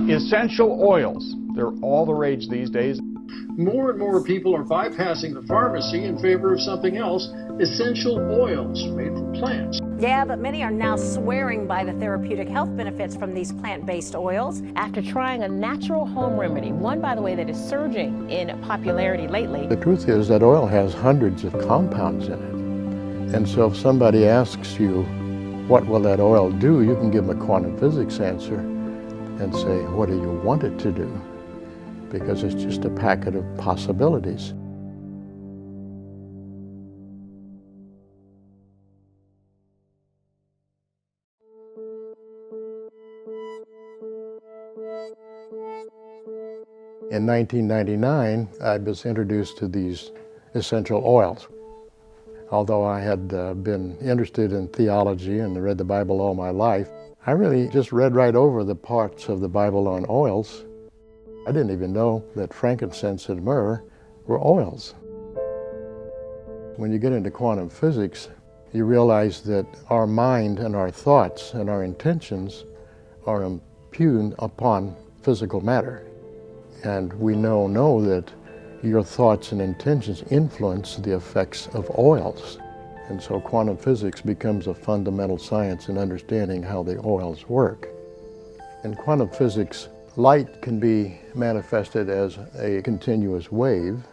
Essential oils. They're all the rage these days. More and more people are bypassing the pharmacy in favor of something else, essential oils made from plants. Yeah, but many are now swearing by the therapeutic health benefits from these plant-based oils. After trying a natural home remedy, one, by the way, that is surging in popularity lately. The truth is that oil has hundreds of compounds in it. And so if somebody asks you, what will that oil do? You can give them a quantum physics answer and say, what do you want it to do? Because it's just a packet of possibilities. In 1999, I was introduced to these essential oils. Although I had been interested in theology and read the Bible all my life, I really just read right over the parts of the Bible on oils. I didn't even know that frankincense and myrrh were oils. When you get into quantum physics, you realize that our mind and our thoughts and our intentions are impugned upon physical matter. And we know that your thoughts and intentions influence the effects of oils. And so quantum physics becomes a fundamental science in understanding how the oils work. In quantum physics, light can be manifested as a continuous wave,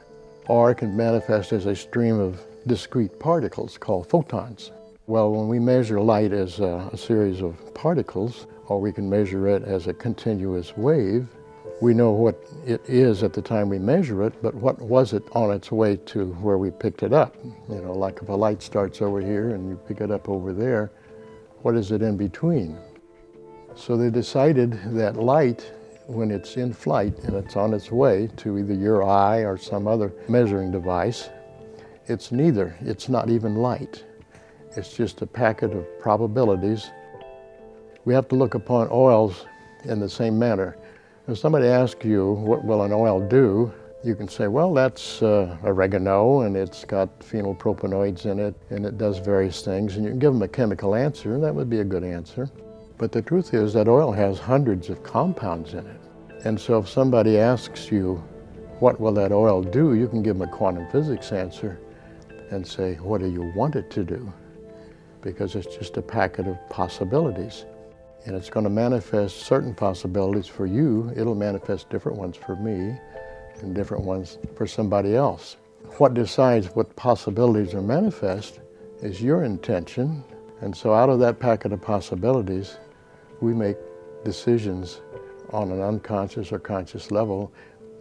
or it can manifest as a stream of discrete particles called photons. Well, when we measure light as a series of particles, or we can measure it as a continuous wave, we know what it is at the time we measure it, but what was it on its way to where we picked it up? You know, like if a light starts over here and you pick it up over there, what is it in between? So they decided that light, when it's in flight and it's on its way to either your eye or some other measuring device, it's neither. It's not even light. It's just a packet of probabilities. We have to look upon oils in the same manner. If somebody asks you, what will an oil do? You can say, well, that's oregano, and it's got phenylpropanoids in it, and it does various things, and you can give them a chemical answer, and that would be a good answer. But the truth is that oil has hundreds of compounds in it. And so if somebody asks you, what will that oil do? You can give them a quantum physics answer and say, what do you want it to do? Because it's just a packet of possibilities. And it's going to manifest certain possibilities for you. It'll manifest different ones for me and different ones for somebody else. What decides what possibilities are manifest is your intention. And so out of that packet of possibilities, we make decisions on an unconscious or conscious level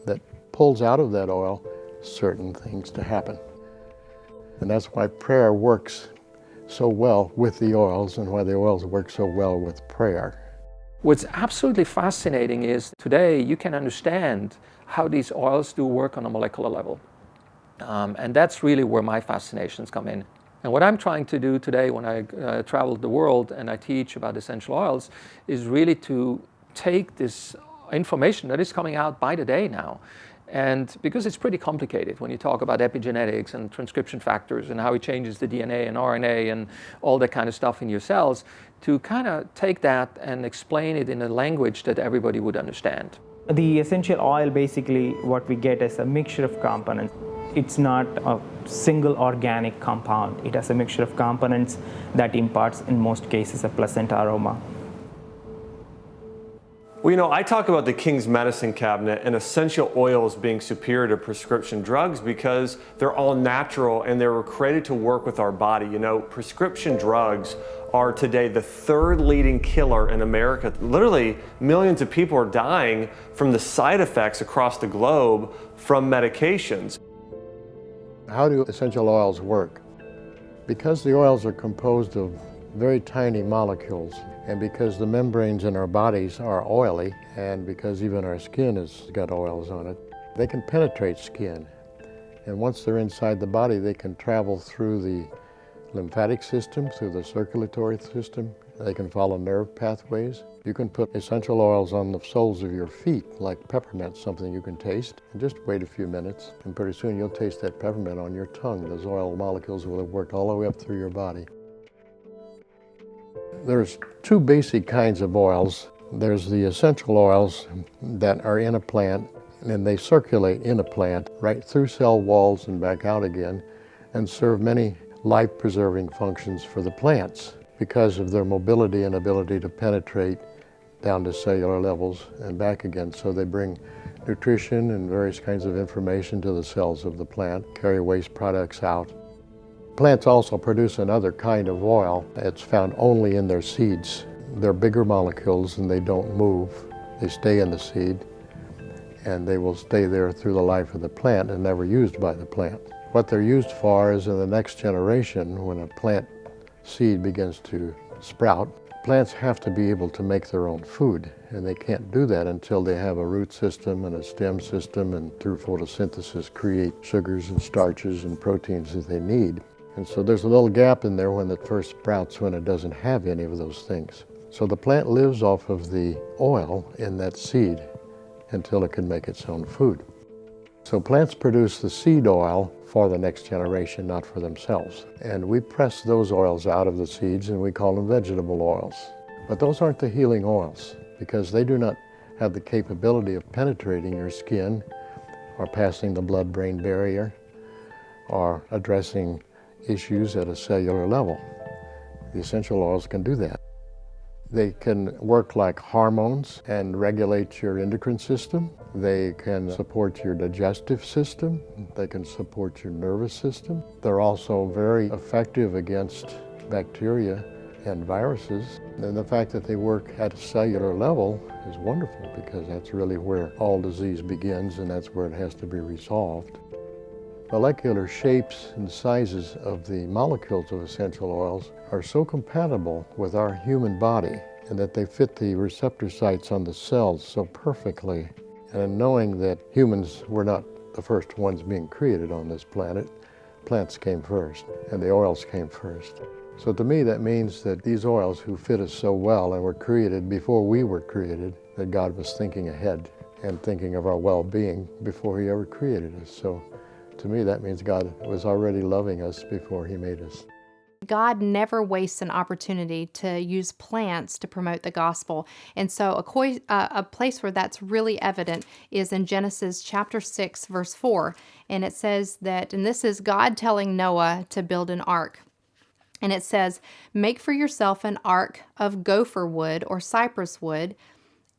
that pulls out of that oil certain things to happen. And that's why prayer works so well with the oils and why the oils work so well with prayer. What's absolutely fascinating is today you can understand how these oils do work on a molecular level. And that's really where my fascinations come in. And what I'm trying to do today when I travel the world and I teach about essential oils is really to take this information that is coming out by the day now. And because it's pretty complicated when you talk about epigenetics and transcription factors and how it changes the DNA and RNA and all that kind of stuff in your cells, to kind of take that and explain it in a language that everybody would understand. The essential oil, basically what we get is a mixture of components. It's not a single organic compound. It has a mixture of components that imparts, in most cases, a pleasant aroma. Well, you know, I talk about the King's Medicine Cabinet and essential oils being superior to prescription drugs because they're all natural and they were created to work with our body. You know, prescription drugs are today the third leading killer in America. Literally, millions of people are dying from the side effects across the globe from medications. How do essential oils work? Because the oils are composed of very tiny molecules, and because the membranes in our bodies are oily, and because even our skin has got oils on it, they can penetrate skin. And once they're inside the body, they can travel through the lymphatic system, through the circulatory system. They can follow nerve pathways. You can put essential oils on the soles of your feet, like peppermint, something you can taste. And just wait a few minutes, and pretty soon you'll taste that peppermint on your tongue. Those oil molecules will have worked all the way up through your body. There's two basic kinds of oils. There's the essential oils that are in a plant, and they circulate in a plant right through cell walls and back out again, and serve many life-preserving functions for the plants because of their mobility and ability to penetrate down to cellular levels and back again. So they bring nutrition and various kinds of information to the cells of the plant, carry waste products out. Plants also produce another kind of oil. It's found only in their seeds. They're bigger molecules and they don't move. They stay in the seed and they will stay there through the life of the plant and never used by the plant. What they're used for is in the next generation, when a plant seed begins to sprout, plants have to be able to make their own food, and they can't do that until they have a root system and a stem system, and through photosynthesis create sugars and starches and proteins that they need. And so there's a little gap in there when it first sprouts, when it doesn't have any of those things. So the plant lives off of the oil in that seed until it can make its own food. So plants produce the seed oil for the next generation, not for themselves. And we press those oils out of the seeds and we call them vegetable oils. But those aren't the healing oils because they do not have the capability of penetrating your skin or passing the blood-brain barrier or addressing issues at a cellular level. The essential oils can do that. They can work like hormones and regulate your endocrine system. They can support your digestive system. They can support your nervous system. They're also very effective against bacteria and viruses. And the fact that they work at a cellular level is wonderful because that's really where all disease begins and that's where it has to be resolved. Molecular shapes and sizes of the molecules of essential oils are so compatible with our human body and that they fit the receptor sites on the cells so perfectly. And knowing that humans were not the first ones being created on this planet, plants came first and the oils came first. So to me that means that these oils who fit us so well and were created before we were created, that God was thinking ahead and thinking of our well-being before He ever created us. So to me, that means God was already loving us before He made us. God never wastes an opportunity to use plants to promote the gospel. And so a place where that's really evident is in Genesis chapter 6, verse 4. And it says that, and this is God telling Noah to build an ark. And it says, "Make for yourself an ark of gopher wood or cypress wood,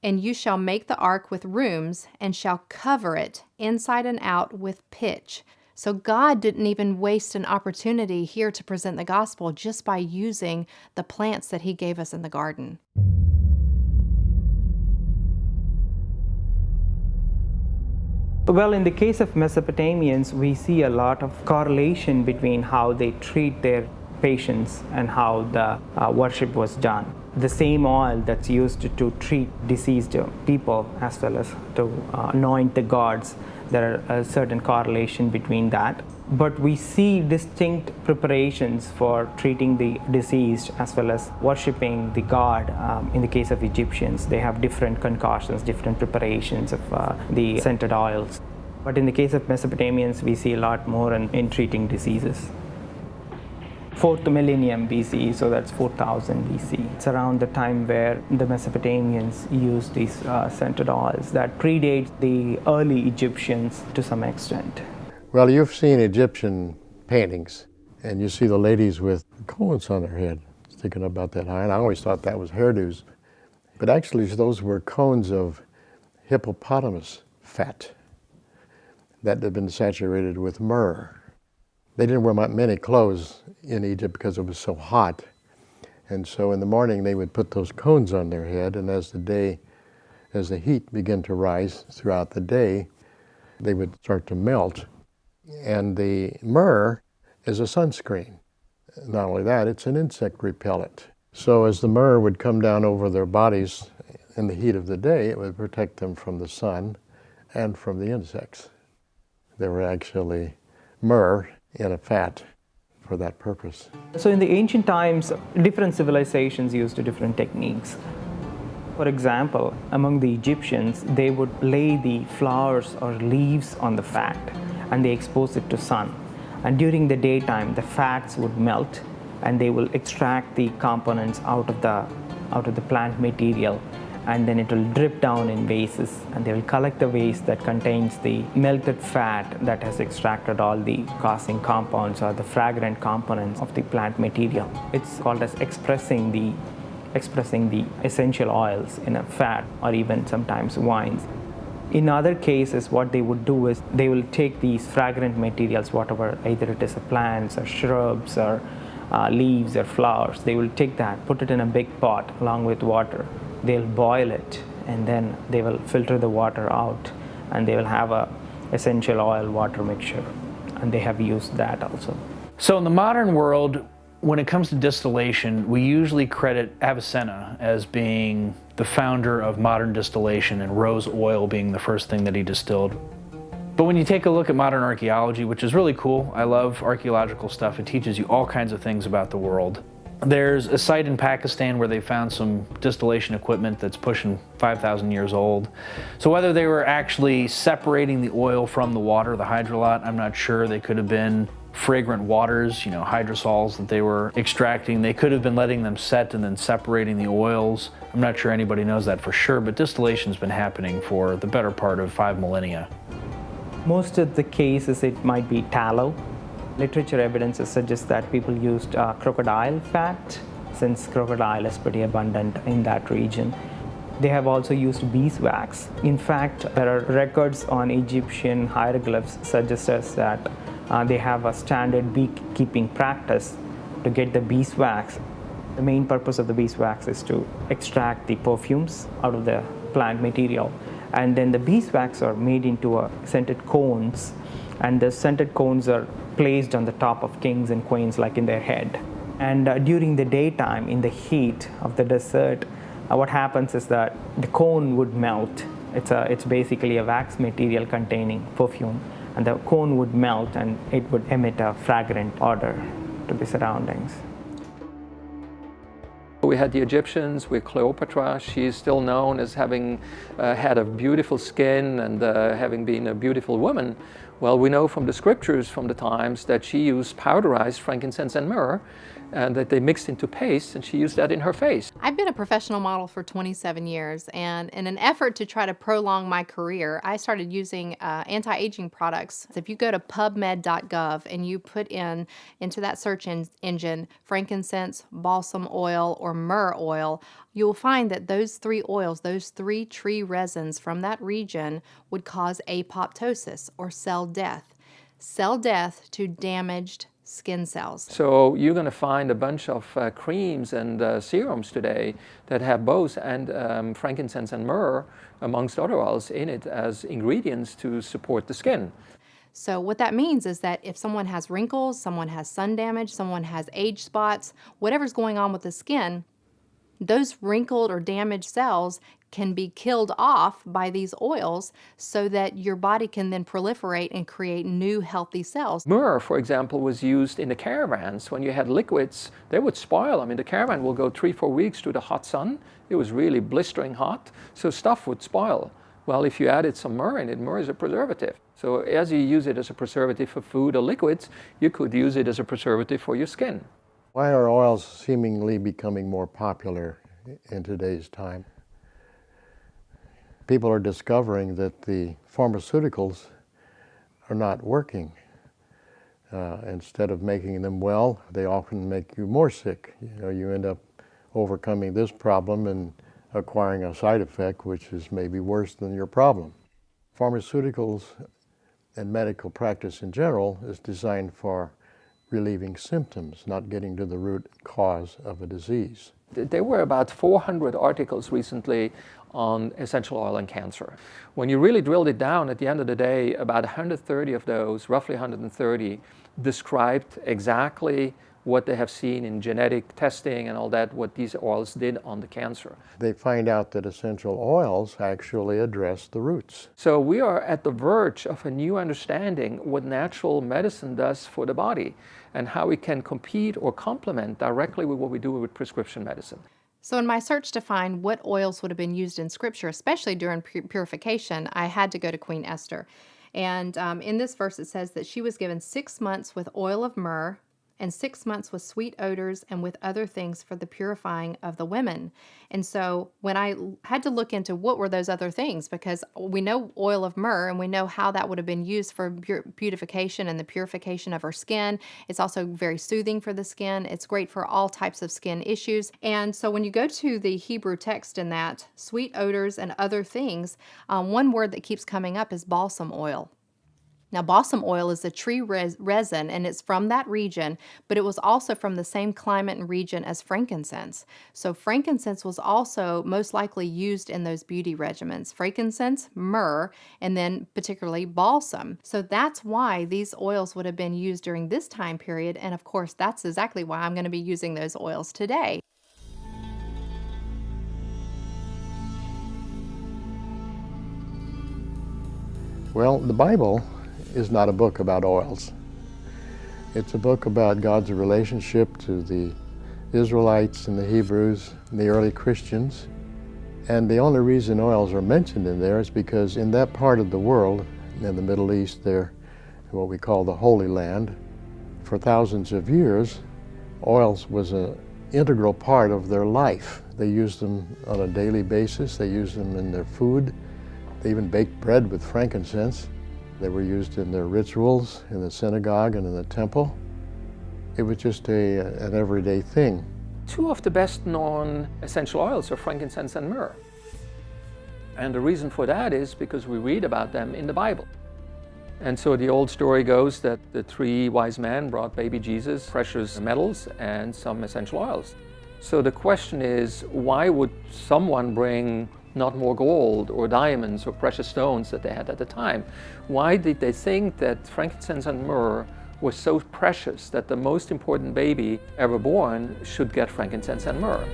and you shall make the ark with rooms, and shall cover it inside and out with pitch." So God didn't even waste an opportunity here to present the gospel just by using the plants that He gave us in the garden. Well, in the case of Mesopotamians, we see a lot of correlation between how they treat their patients and how the worship was done. The same oil that's used to treat diseased people as well as to anoint the gods, there are a certain correlation between that. But we see distinct preparations for treating the deceased as well as worshiping the god. In the case of Egyptians, they have different concoctions, different preparations of the scented oils. But in the case of Mesopotamians, we see a lot more in treating diseases. 4th millennium BCE, so that's 4000 BC. It's around the time where the Mesopotamians used these scented oils that predate the early Egyptians to some extent. Well, you've seen Egyptian paintings, and you see the ladies with cones on their head, sticking about that high, and I always thought that was hairdos. But actually, those were cones of hippopotamus fat that had been saturated with myrrh. They didn't wear many clothes in Egypt because it was so hot. And so in the morning they would put those cones on their head, and as the heat began to rise throughout the day, they would start to melt. And the myrrh is a sunscreen. Not only that, it's an insect repellent. So as the myrrh would come down over their bodies in the heat of the day, it would protect them from the sun and from the insects. They were actually myrrh in a fat for that purpose. So in the ancient times, different civilizations used different techniques. For example, among the Egyptians, they would lay the flowers or leaves on the fat and they expose it to sun. And during the daytime, the fats would melt and they will extract the components out of the plant material and then it will drip down in vases, and they will collect the vase that contains the melted fat that has extracted all the causing compounds or the fragrant components of the plant material. It's called as expressing the essential oils in a fat or even sometimes wines. In other cases, what they would do is they will take these fragrant materials, whatever, either it is plants or shrubs or leaves or flowers, they will take that, put it in a big pot along with water. They'll boil it, and then they will filter the water out, and they will have a essential oil water mixture, and they have used that also. So in the modern world, when it comes to distillation, we usually credit Avicenna as being the founder of modern distillation, and rose oil being the first thing that he distilled. But when you take a look at modern archaeology, which is really cool, I love archaeological stuff, it teaches you all kinds of things about the world. There's a site in Pakistan where they found some distillation equipment that's pushing 5,000 years old. So whether they were actually separating the oil from the water, the hydrolat, I'm not sure. They could have been fragrant waters, hydrosols that they were extracting. They could have been letting them set and then separating the oils. I'm not sure anybody knows that for sure, but distillation's been happening for the better part of 5 millennia. Most of the cases it might be tallow. Literature evidence suggests that people used crocodile fat, since crocodile is pretty abundant in that region. They have also used beeswax. In fact, there are records on Egyptian hieroglyphs suggest us that they have a standard beekeeping practice to get the beeswax. The main purpose of the beeswax is to extract the perfumes out of the plant material. And then the beeswax are made into scented cones, and the scented cones are placed on the top of kings and queens, like in their head. And during the daytime, in the heat of the desert, what happens is that the cone would melt. It's basically a wax material containing perfume, and the cone would melt and it would emit a fragrant odor to the surroundings. We had the Egyptians with Cleopatra. She's still known as having had a beautiful skin and having been a beautiful woman. Well, we know from the scriptures from the times that she used powderized frankincense and myrrh, and that they mixed into paste, and she used that in her face. I've been a professional model for 27 years, and in an effort to try to prolong my career, I started using anti-aging products. If you go to pubmed.gov and you put into that search engine frankincense, balsam oil, or myrrh oil, you'll find that those 3 oils, those 3 tree resins from that region would cause apoptosis, or cell death. Cell death to damaged skin cells. So you're going to find a bunch of creams and serums today that have both and frankincense and myrrh, amongst other oils, in it as ingredients to support the skin. So what that means is that if someone has wrinkles, someone has sun damage, someone has age spots, whatever's going on with the skin, those wrinkled or damaged cells can be killed off by these oils so that your body can then proliferate and create new healthy cells. Myrrh, for example, was used in the caravans. When you had liquids, they would spoil. I mean, the caravan will go 3-4 weeks through the hot sun. It was really blistering hot, so stuff would spoil. Well, if you added some myrrh in it, myrrh is a preservative. So as you use it as a preservative for food or liquids, you could use it as a preservative for your skin. Why are oils seemingly becoming more popular in today's time? People are discovering that the pharmaceuticals are not working. Instead of making them well, they often make you more sick. You end up overcoming this problem and acquiring a side effect which is maybe worse than your problem. Pharmaceuticals and medical practice in general is designed for relieving symptoms, not getting to the root cause of a disease. There were about 400 articles recently on essential oil and cancer. When you really drilled it down, at the end of the day, about 130 of those, roughly 130, described exactly what they have seen in genetic testing and all that, what these oils did on the cancer. They find out that essential oils actually address the roots. So we are at the verge of a new understanding what natural medicine does for the body and how it can compete or complement directly with what we do with prescription medicine. So in my search to find what oils would have been used in Scripture, especially during purification, I had to go to Queen Esther. And in this verse it says that she was given 6 months with oil of myrrh and 6 months with sweet odors and with other things for the purifying of the women. And so when I had to look into what were those other things, because we know oil of myrrh and we know how that would have been used for beautification and the purification of our skin. It's also very soothing for the skin. It's great for all types of skin issues. And so when you go to the Hebrew text in that, sweet odors and other things, one word that keeps coming up is balsam oil. Now, balsam oil is a tree resin, and it's from that region, but it was also from the same climate and region as frankincense. So frankincense was also most likely used in those beauty regimens. Frankincense, myrrh, and then particularly balsam. So that's why these oils would have been used during this time period, and of course, that's exactly why I'm going to be using those oils today. Well, the Bible is not a book about oils. It's a book about God's relationship to the Israelites and the Hebrews and the early Christians. And the only reason oils are mentioned in there is because in that part of the world, in the Middle East, they're what we call the Holy Land. For thousands of years, oils was an integral part of their life. They used them on a daily basis. They used them in their food. They even baked bread with frankincense. They were used in their rituals, in the synagogue and in the temple. It was just an everyday thing. Two of the best known essential oils are frankincense and myrrh. And the reason for that is because we read about them in the Bible. And so the old story goes that the three wise men brought baby Jesus precious metals and some essential oils. So the question is, why would someone bring not more gold or diamonds or precious stones that they had at the time? Why did they think that frankincense and myrrh was so precious that the most important baby ever born should get frankincense and myrrh?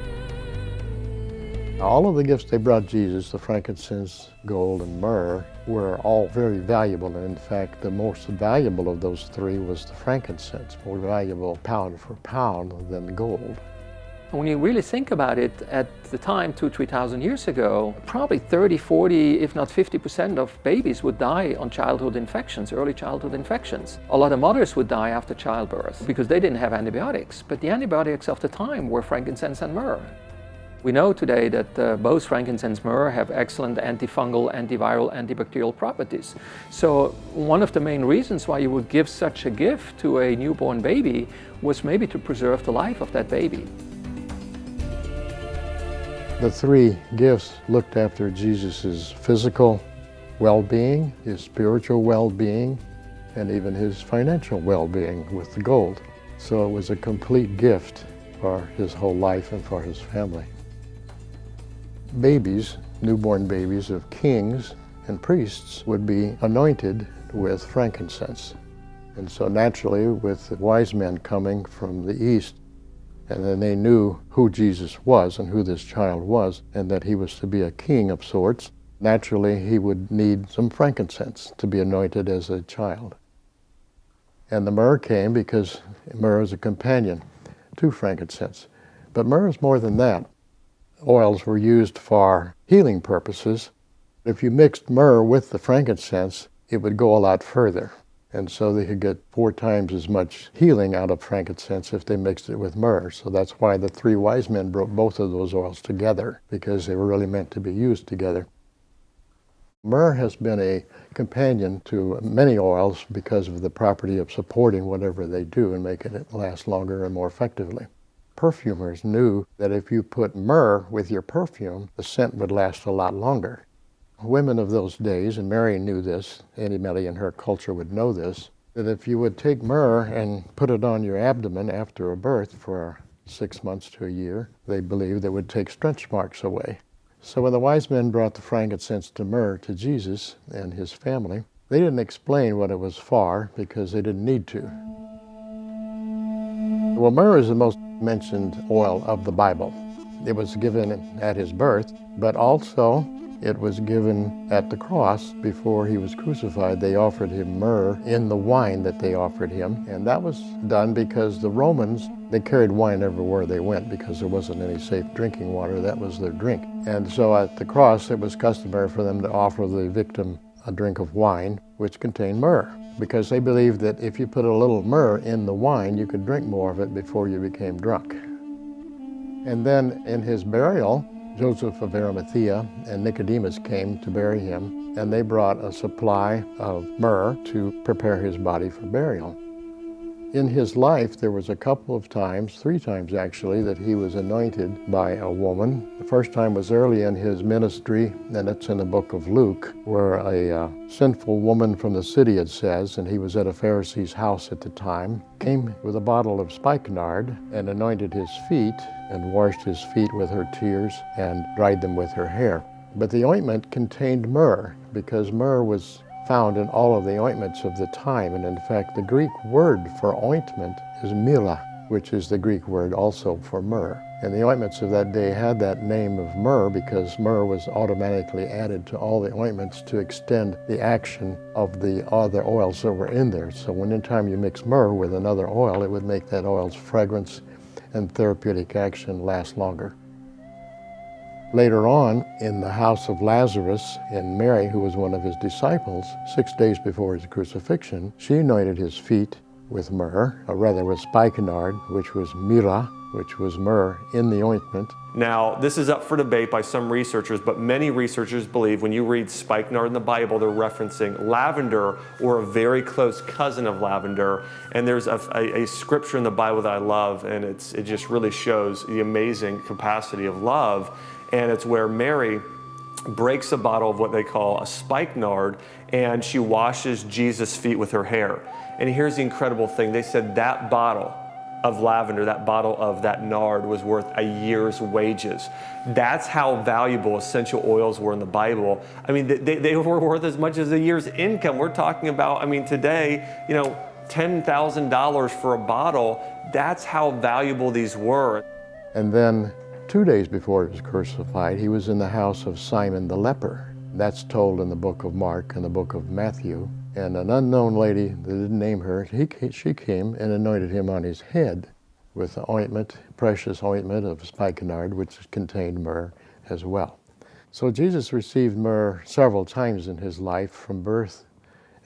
All of the gifts they brought Jesus, the frankincense, gold, and myrrh, were all very valuable. And in fact, the most valuable of those three was the frankincense, more valuable pound for pound than gold. When you really think about it, at the time, 2,000–3,000 years ago, probably 30, 40, if not 50% of babies would die on childhood infections, early childhood infections. A lot of mothers would die after childbirth because they didn't have antibiotics. But the antibiotics of the time were frankincense and myrrh. We know today that both frankincense and myrrh have excellent antifungal, antiviral, antibacterial properties. So one of the main reasons why you would give such a gift to a newborn baby was maybe to preserve the life of that baby. The three gifts looked after Jesus' physical well-being, his spiritual well-being, and even his financial well-being with the gold. So it was a complete gift for his whole life and for his family. Babies, newborn babies of kings and priests, would be anointed with frankincense. And so naturally, with the wise men coming from the east, and then they knew who Jesus was and who this child was, and that he was to be a king of sorts. Naturally, he would need some frankincense to be anointed as a child. And the myrrh came because myrrh is a companion to frankincense. But myrrh is more than that. Oils were used for healing purposes. If you mixed myrrh with the frankincense, it would go a lot further. And so they could get 4 times as much healing out of frankincense if they mixed it with myrrh. So that's why the three wise men brought both of those oils together, because they were really meant to be used together. Myrrh has been a companion to many oils because of the property of supporting whatever they do and making it last longer and more effectively. Perfumers knew that if you put myrrh with your perfume, the scent would last a lot longer. Women of those days, and Mary knew this, anybody in her culture would know this, that if you would take myrrh and put it on your abdomen after a birth for 6 months to a year, they believed it would take stretch marks away. So when the wise men brought the frankincense to myrrh to Jesus and his family, they didn't explain what it was for because they didn't need to. Well, myrrh is the most mentioned oil of the Bible. It was given at his birth, but also it was given at the cross before he was crucified. They offered him myrrh in the wine that they offered him. And that was done because the Romans, they carried wine everywhere they went because there wasn't any safe drinking water. That was their drink. And so at the cross, it was customary for them to offer the victim a drink of wine which contained myrrh, because they believed that if you put a little myrrh in the wine, you could drink more of it before you became drunk. And then in his burial, Joseph of Arimathea and Nicodemus came to bury him, and they brought a supply of myrrh to prepare his body for burial. In his life, there was a couple of times, 3 times actually, that he was anointed by a woman. The first time was early in his ministry, and it's in the book of Luke, where a sinful woman from the city, it says, and he was at a Pharisee's house at the time, came with a bottle of spikenard and anointed his feet and washed his feet with her tears and dried them with her hair. But the ointment contained myrrh, because myrrh was found in all of the ointments of the time. And in fact, the Greek word for ointment is myrrha, which is the Greek word also for myrrh. And the ointments of that day had that name of myrrh because myrrh was automatically added to all the ointments to extend the action of the other oils that were in there. So anytime you mix myrrh with another oil, it would make that oil's fragrance and therapeutic action last longer. Later on, in the house of Lazarus, and Mary, who was one of his disciples, 6 days before his crucifixion, she anointed his feet with myrrh, or rather with spikenard, which was myrrha, which was myrrh in the ointment. Now, this is up for debate by some researchers, but many researchers believe when you read spikenard in the Bible, they're referencing lavender or a very close cousin of lavender. And there's a scripture in the Bible that I love, and it just really shows the amazing capacity of love. And it's where Mary breaks a bottle of what they call a spikenard, and she washes Jesus' feet with her hair. And here's the incredible thing. They said that bottle of lavender, that bottle of that nard was worth a year's wages. That's how valuable essential oils were in the Bible. I mean, they were worth as much as a year's income. We're talking about, I mean, today, you know, $10,000 for a bottle. That's how valuable these were. And then 2 days before he was crucified, he was in the house of Simon the leper. That's told in the book of Mark and the book of Matthew. And an unknown lady, they didn't name her, she came and anointed him on his head with the ointment, precious ointment of spikenard, which contained myrrh as well. So Jesus received myrrh several times in his life, from birth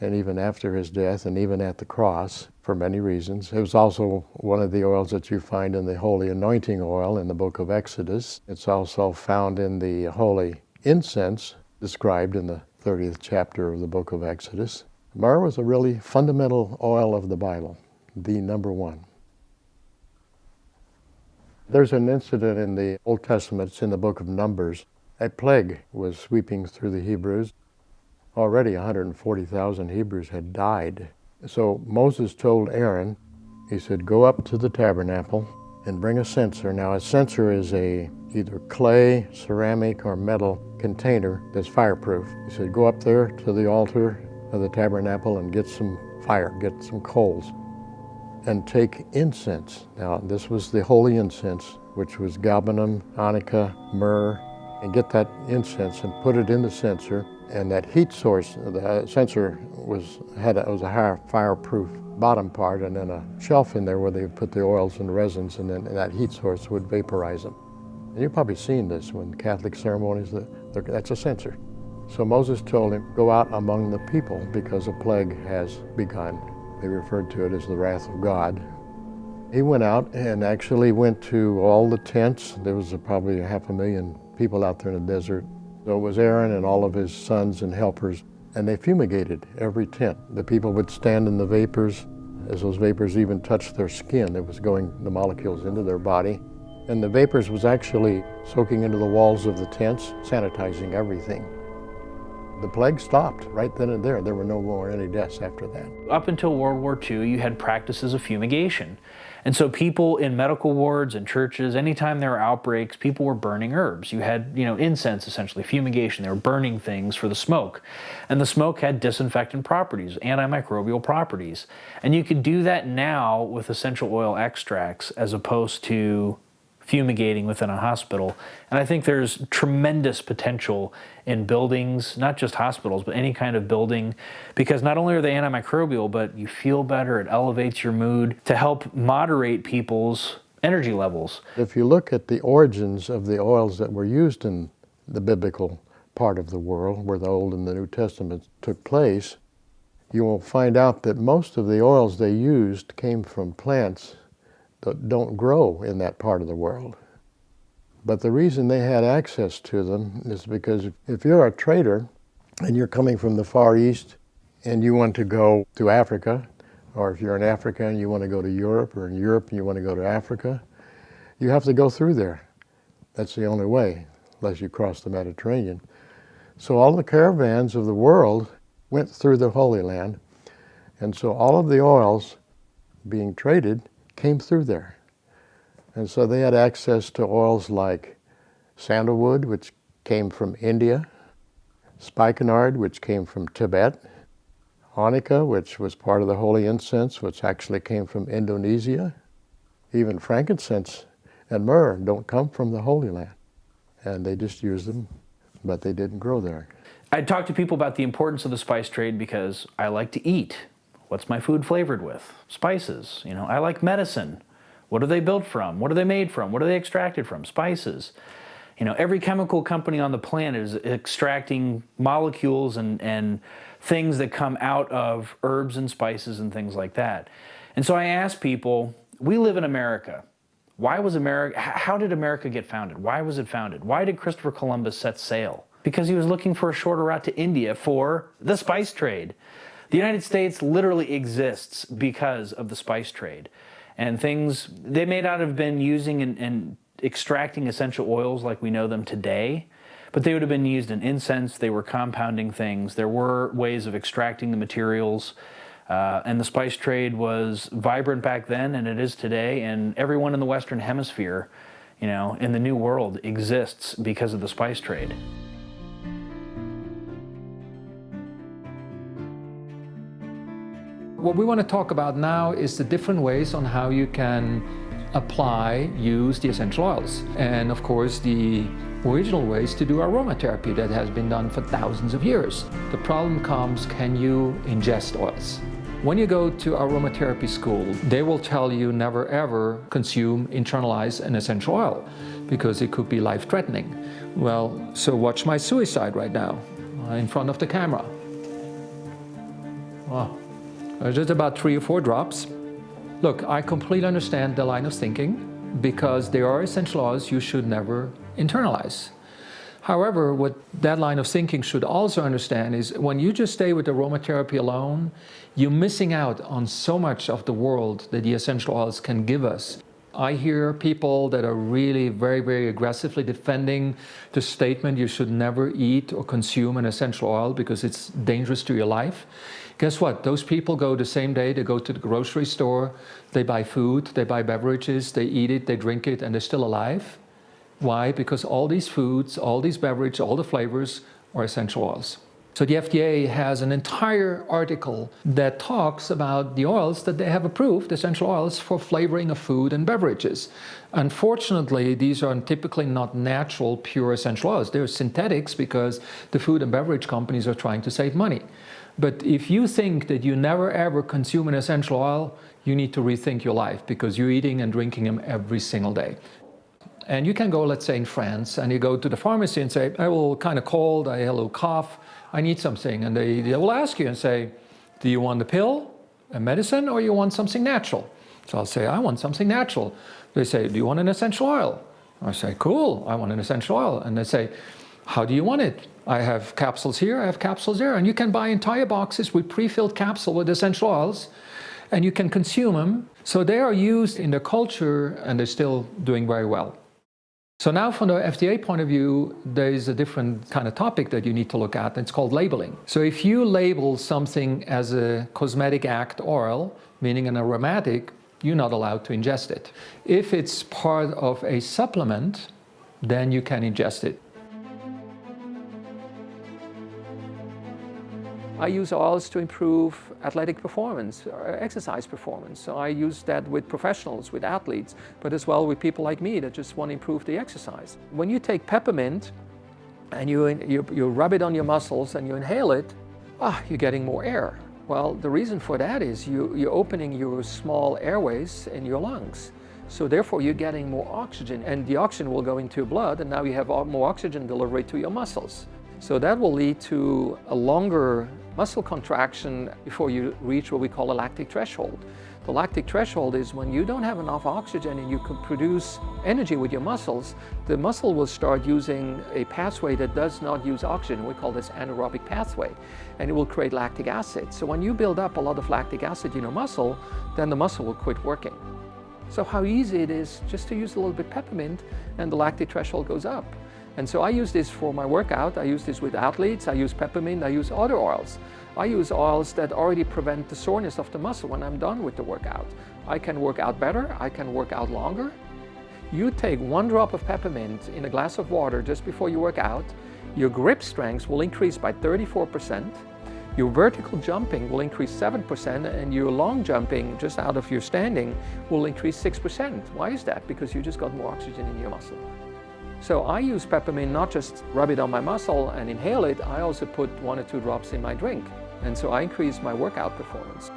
and even after his death and even at the cross, for many reasons. It was also one of the oils that you find in the holy anointing oil in the book of Exodus. It's also found in the holy incense described in the 30th chapter of the book of Exodus. Myrrh was a really fundamental oil of the Bible, the number one. There's an incident in the Old Testament, it's in the book of Numbers. A plague was sweeping through the Hebrews. Already 140,000 Hebrews had died. So Moses told Aaron, he said, go up to the tabernacle and bring a censer. Now a censer is either clay, ceramic, or metal container that's fireproof. He said, go up there to the altar of the tabernacle and get some fire, get some coals, and take incense. Now this was the holy incense, which was galbanum, onycha, myrrh, and get that incense and put it in the censer. And that heat source, the censer was a high fireproof bottom part, and then a shelf in there where they would put the oils and resins, and then that heat source would vaporize them. And you've probably seen this when Catholic ceremonies, that's a censer. So Moses told him, go out among the people because a plague has begun. They referred to it as the wrath of God. He went out and actually went to all the tents. There was probably 500,000 people out there in the desert. So it was Aaron and all of his sons and helpers, and they fumigated every tent. The people would stand in the vapors. As those vapors even touched their skin, it was going the molecules into their body. And the vapors was actually soaking into the walls of the tents, sanitizing everything. The plague stopped right then and there. There were no more any deaths after that. Up until World War II, you had practices of fumigation. And so people in medical wards and churches, anytime there were outbreaks, people were burning herbs. You had, incense, essentially, fumigation. They were burning things for the smoke. And the smoke had disinfectant properties, antimicrobial properties. And you could do that now with essential oil extracts as opposed to fumigating within a hospital. And I think there's tremendous potential in buildings, not just hospitals, but any kind of building, because not only are they antimicrobial, but you feel better, it elevates your mood to help moderate people's energy levels. If you look at the origins of the oils that were used in the biblical part of the world, where the Old and the New Testaments took place, you will find out that most of the oils they used came from plants that don't grow in that part of the world. But the reason they had access to them is because if you're a trader and you're coming from the Far East and you want to go to Africa, or if you're in Africa and you want to go to Europe, or in Europe and you want to go to Africa, you have to go through there. That's the only way, unless you cross the Mediterranean. So all the caravans of the world went through the Holy Land, and so all of the oils being traded came through there. And so they had access to oils like sandalwood, which came from India, spikenard, which came from Tibet, onycha, which was part of the holy incense, which actually came from Indonesia. Even frankincense and myrrh don't come from the Holy Land. And they just use them, but they didn't grow there. I talk to people about the importance of the spice trade because I like to eat. What's my food flavored with? Spices. You know, I like medicine. What are they built from? What are they made from? What are they extracted from? Spices. You know, every chemical company on the planet is extracting molecules and things that come out of herbs and spices and things like that. And so I ask people, we live in America. Why was America, how did America get founded? Why was it founded? Why did Christopher Columbus set sail? Because he was looking for a shorter route to India for the spice trade. The United States literally exists because of the spice trade. And things, they may not have been using and extracting essential oils like we know them today, but they would have been used in incense. They were compounding things. There were ways of extracting the materials. And the spice trade was vibrant back then, and it is today. And everyone in the Western Hemisphere, you know, in the New World exists because of the spice trade. What we want to talk about now is the different ways on how you can use the essential oils. And of course, the original ways to do aromatherapy that has been done for thousands of years. The problem comes, can you ingest oils? When you go to aromatherapy school, they will tell you never ever consume, internalize an essential oil because it could be life-threatening. Well, so watch my suicide right now in front of the camera. Wow. Just about 3 or 4 drops. Look, I completely understand the line of thinking because there are essential oils you should never internalize. However, what that line of thinking should also understand is when you just stay with aromatherapy alone, you're missing out on so much of the world that the essential oils can give us. I hear people that are really very, very aggressively defending the statement you should never eat or consume an essential oil because it's dangerous to your life. Guess what? Those people go the same day, they go to the grocery store, they buy food, they buy beverages, they eat it, they drink it, and they're still alive. Why? Because all these foods, all these beverages, all the flavors are essential oils. So the FDA has an entire article that talks about the oils that they have approved, essential oils, for flavoring of food and beverages. Unfortunately, these are typically not natural, pure essential oils. They're synthetics because the food and beverage companies are trying to save money. But if you think that you never ever consume an essential oil, you need to rethink your life because you're eating and drinking them every single day. And you can go, let's say in France, and you go to the pharmacy and say, I will kind of cold, I have a little cough, I need something. And they will ask you and say, do you want a pill, a medicine, or you want something natural? So I'll say, I want something natural. They say, do you want an essential oil? I say, cool, I want an essential oil. And they say, how do you want it? I have capsules here, I have capsules there. And you can buy entire boxes with pre-filled capsules with essential oils, and you can consume them. So they are used in the culture, and they're still doing very well. So now from the FDA point of view, there is a different kind of topic that you need to look at. It's called labeling. So if you label something as a cosmetic act oil, meaning an aromatic, you're not allowed to ingest it. If it's part of a supplement, then you can ingest it. I use oils to improve athletic performance, or exercise performance. So I use that with professionals, with athletes, but as well with people like me that just want to improve the exercise. When you take peppermint and you rub it on your muscles and you inhale it, you're getting more air. Well, the reason for that is you're opening your small airways in your lungs. So therefore you're getting more oxygen, and the oxygen will go into your blood, and now you have more oxygen delivery to your muscles. So that will lead to a longer muscle contraction before you reach what we call a lactic threshold. The lactic threshold is when you don't have enough oxygen and you can produce energy with your muscles, the muscle will start using a pathway that does not use oxygen. We call this anaerobic pathway, and it will create lactic acid. So when you build up a lot of lactic acid in your muscle, then the muscle will quit working. So how easy it is just to use a little bit peppermint and the lactic threshold goes up. And so I use this for my workout. I use this with athletes. I use peppermint. I use other oils. I use oils that already prevent the soreness of the muscle when I'm done with the workout. I can work out better. I can work out longer. You take 1 drop of peppermint in a glass of water just before you work out. Your grip strength will increase by 34%. Your vertical jumping will increase 7%, and your long jumping, just out of your standing, will increase 6%. Why is that? Because you just got more oxygen in your muscle. So I use peppermint, not just rub it on my muscle and inhale it, I also put 1 or 2 drops in my drink. And so I increase my workout performance.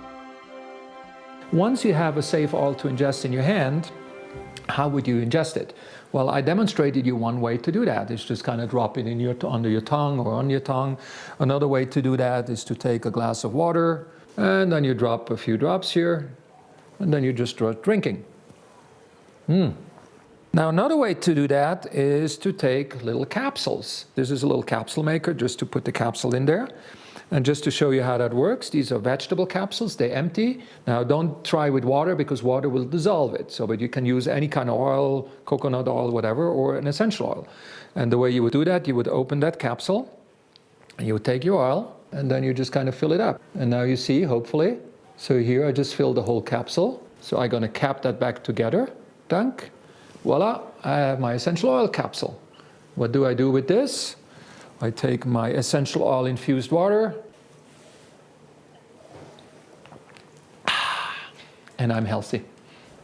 Once you have a safe oil to ingest in your hand, how would you ingest it? Well, I demonstrated you one way to do that. It's just kind of drop it in under your tongue or on your tongue. Another way to do that is to take a glass of water, and then you drop a few drops here, and then you just start drinking. Now, another way to do that is to take little capsules. This is a little capsule maker, just to put the capsule in there. And just to show you how that works, these are vegetable capsules, they empty. Now, don't try with water because water will dissolve it. So, but you can use any kind of oil, coconut oil, whatever, or an essential oil. And the way you would do that, you would open that capsule, and you would take your oil, and then you just kind of fill it up. And now you see, hopefully. So here I just filled the whole capsule. So I'm gonna cap that back together. Dunk. Voila, I have my essential oil capsule. What do I do with this? I take my essential oil infused water, and I'm healthy.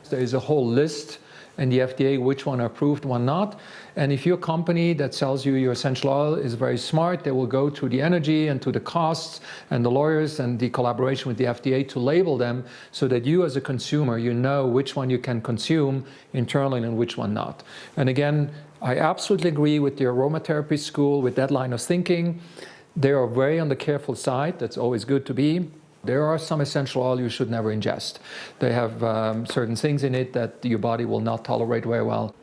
There is a whole list in the FDA which one are approved, one not. And if your company that sells you your essential oil is very smart, they will go through the energy and to the costs and the lawyers and the collaboration with the FDA to label them so that you as a consumer, you know which one you can consume internally and which one not. And again, I absolutely agree with the aromatherapy school, with that line of thinking. They are very on the careful side. That's always good to be. There are some essential oil you should never ingest. They have certain things in it that your body will not tolerate very well.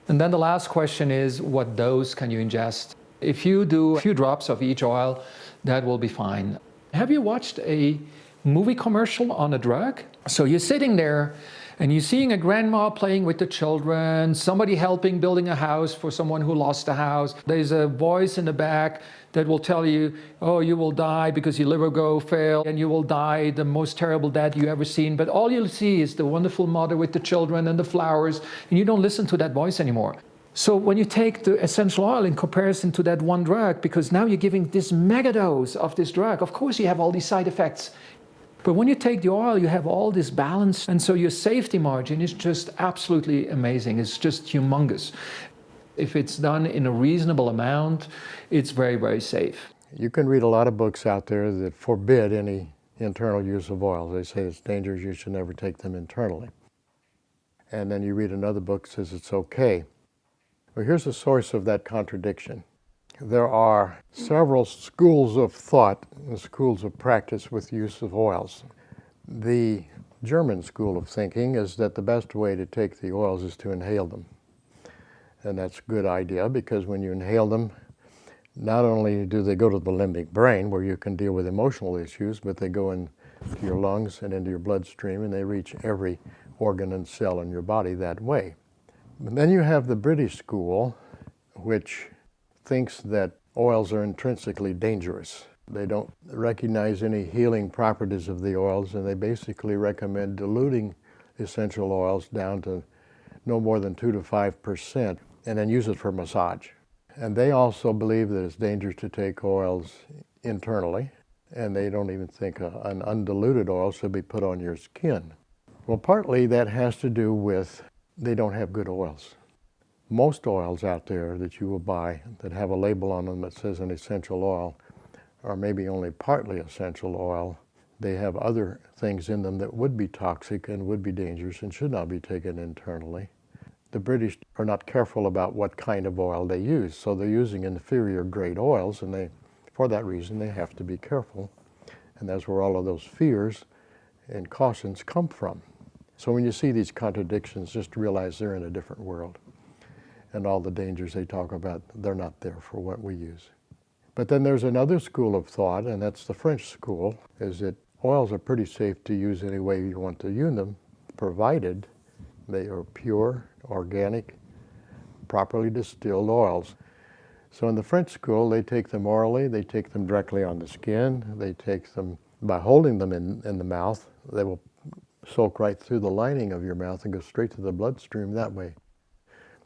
And then the last question is, what dose can you ingest? If you do a few drops of each oil, that will be fine. Have you watched a movie commercial on a drug? So you're sitting there and you're seeing a grandma playing with the children, somebody helping building a house for someone who lost a house. There's a voice in the back that will tell you, oh, you will die because your liver will fail, and you will die the most terrible death you ever seen. But all you'll see is the wonderful mother with the children and the flowers, and you don't listen to that voice anymore. So when you take the essential oil in comparison to that one drug, because now you're giving this mega dose of this drug, of course you have all these side effects. But when you take the oil, you have all this balance, and so your safety margin is just absolutely amazing. It's just humongous. If it's done in a reasonable amount, it's very, very safe. You can read a lot of books out there that forbid any internal use of oils. They say it's dangerous, you should never take them internally. And then you read another book that says it's okay. Well, here's the source of that contradiction. There are several schools of thought and schools of practice with use of oils. The German school of thinking is that the best way to take the oils is to inhale them. And that's a good idea because when you inhale them, not only do they go to the limbic brain where you can deal with emotional issues, but they go into your lungs and into your bloodstream and they reach every organ and cell in your body that way. But then you have the British school, which thinks that oils are intrinsically dangerous. They don't recognize any healing properties of the oils, and they basically recommend diluting essential oils down to no more than 2 to 5%, and then use it for massage. And they also believe that it's dangerous to take oils internally, and they don't even think an undiluted oil should be put on your skin. Well, partly that has to do with they don't have good oils. Most oils out there that you will buy that have a label on them that says an essential oil are maybe only partly essential oil. They have other things in them that would be toxic and would be dangerous and should not be taken internally. The British are not careful about what kind of oil they use, so they're using inferior grade oils, and for that reason they have to be careful. And that's where all of those fears and cautions come from. So when you see these contradictions, just realize they're in a different world. And all the dangers they talk about, they're not there for what we use. But then there's another school of thought, and that's the French school, is that oils are pretty safe to use any way you want to use them, provided they are pure, organic, properly distilled oils. So in the French school, they take them orally, they take them directly on the skin, they take them by holding them in the mouth. They will soak right through the lining of your mouth and go straight to the bloodstream that way.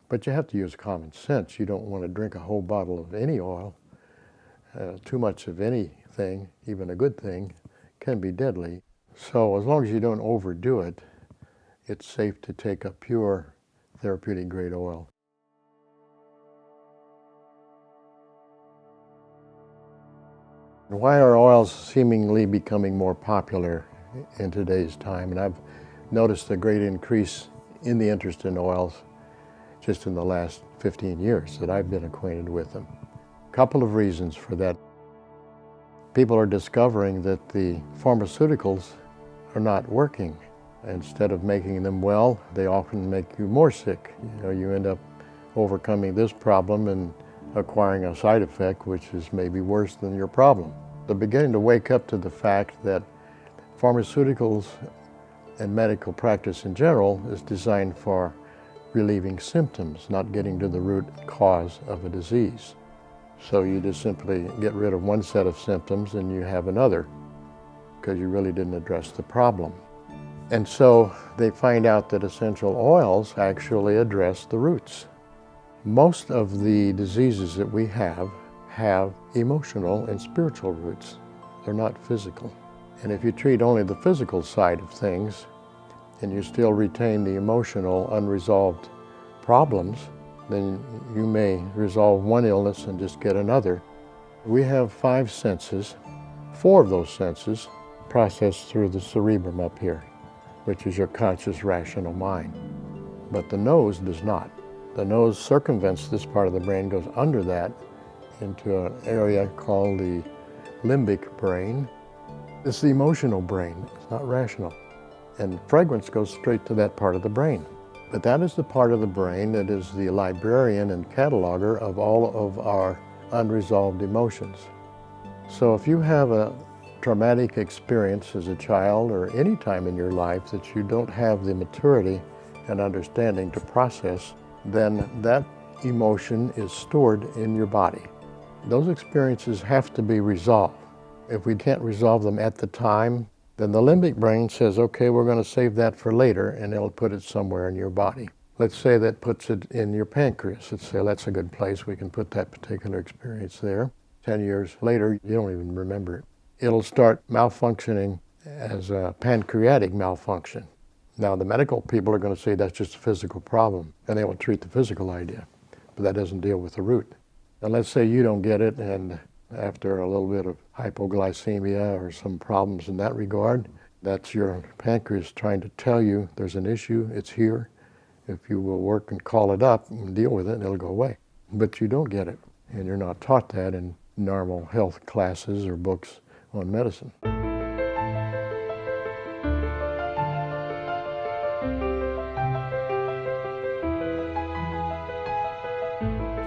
But you have to use common sense. You don't want to drink a whole bottle of any oil. Too much of anything, even a good thing, can be deadly. So as long as you don't overdo it, it's safe to take a pure therapeutic grade oil. Why are oils seemingly becoming more popular in today's time? And I've noticed a great increase in the interest in oils just in the last 15 years that I've been acquainted with them. A couple of reasons for that. People are discovering that the pharmaceuticals are not working. Instead of making them well, they often make you more sick. You end up overcoming this problem and acquiring a side effect which is maybe worse than your problem. They're beginning to wake up to the fact that pharmaceuticals and medical practice in general is designed for relieving symptoms, not getting to the root cause of a disease. So you just simply get rid of one set of symptoms and you have another because you really didn't address the problem. And so they find out that essential oils actually address the roots. Most of the diseases that we have emotional and spiritual roots. They're not physical. And if you treat only the physical side of things and you still retain the emotional unresolved problems, then you may resolve one illness and just get another. We have 5 senses. 4 of those senses process through the cerebrum up here, which is your conscious, rational mind. But the nose does not. The nose circumvents this part of the brain, goes under that into an area called the limbic brain. It's the emotional brain, it's not rational. And fragrance goes straight to that part of the brain. But that is the part of the brain that is the librarian and cataloger of all of our unresolved emotions. So if you have a traumatic experience as a child or any time in your life that you don't have the maturity and understanding to process, then that emotion is stored in your body. Those experiences have to be resolved. If we can't resolve them at the time, then the limbic brain says, okay, we're going to save that for later, and it'll put it somewhere in your body. Let's say that puts it in your pancreas. Let's say that's a good place. We can put that particular experience there. 10 years later, you don't even remember it. It'll start malfunctioning as a pancreatic malfunction. Now, the medical people are going to say that's just a physical problem, and they will treat the physical idea, but that doesn't deal with the root. And let's say you don't get it, and after a little bit of hypoglycemia or some problems in that regard, that's your pancreas trying to tell you there's an issue, it's here. If you will work and call it up and deal with it, it'll go away. But you don't get it, and you're not taught that in normal health classes or books on medicine.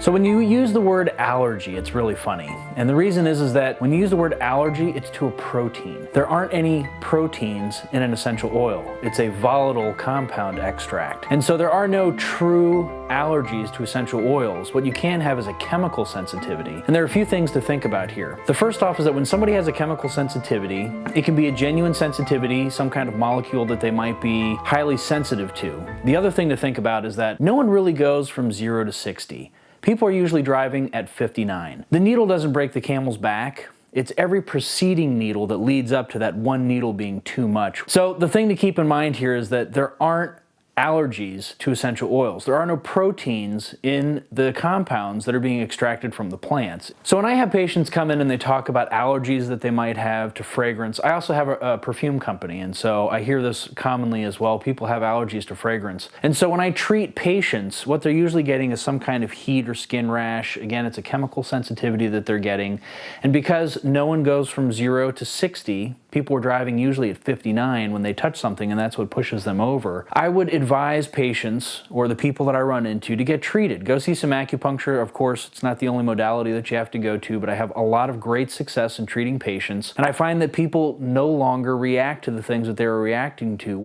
So when you use the word allergy, it's really funny. And the reason is that when you use the word allergy, it's to a protein. There aren't any proteins in an essential oil. It's a volatile compound extract. And so there are no true allergies to essential oils. What you can have is a chemical sensitivity. And there are a few things to think about here. The first off is that when somebody has a chemical sensitivity, it can be a genuine sensitivity, some kind of molecule that they might be highly sensitive to. The other thing to think about is that no one really goes from 0 to 60. People are usually driving at 59. The needle doesn't break the camel's back. It's every preceding needle that leads up to that one needle being too much. So the thing to keep in mind here is that there aren't allergies to essential oils. There are no proteins in the compounds that are being extracted from the plants. So when I have patients come in and they talk about allergies that they might have to fragrance, I also have a perfume company, and so I hear this commonly as well. People have allergies to fragrance. And so when I treat patients, what they're usually getting is some kind of heat or skin rash. Again, it's a chemical sensitivity that they're getting. And because no one goes from 0 to 60, people are driving usually at 59 when they touch something, and that's what pushes them over. I would advise patients, or the people that I run into, to get treated. Go see some acupuncture. Of course, it's not the only modality that you have to go to, but I have a lot of great success in treating patients, and I find that people no longer react to the things that they were reacting to.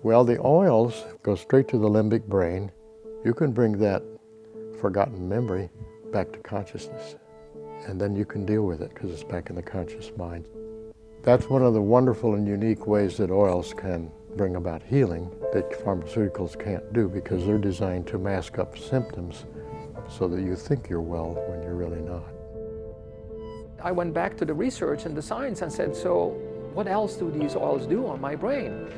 Well, the oils go straight to the limbic brain. You can bring that forgotten memory back to consciousness, and then you can deal with it because it's back in the conscious mind. That's one of the wonderful and unique ways that oils can bring about healing that pharmaceuticals can't do, because they're designed to mask up symptoms so that you think you're well when you're really not. I went back to the research and the science and said, so what else do these oils do on my brain?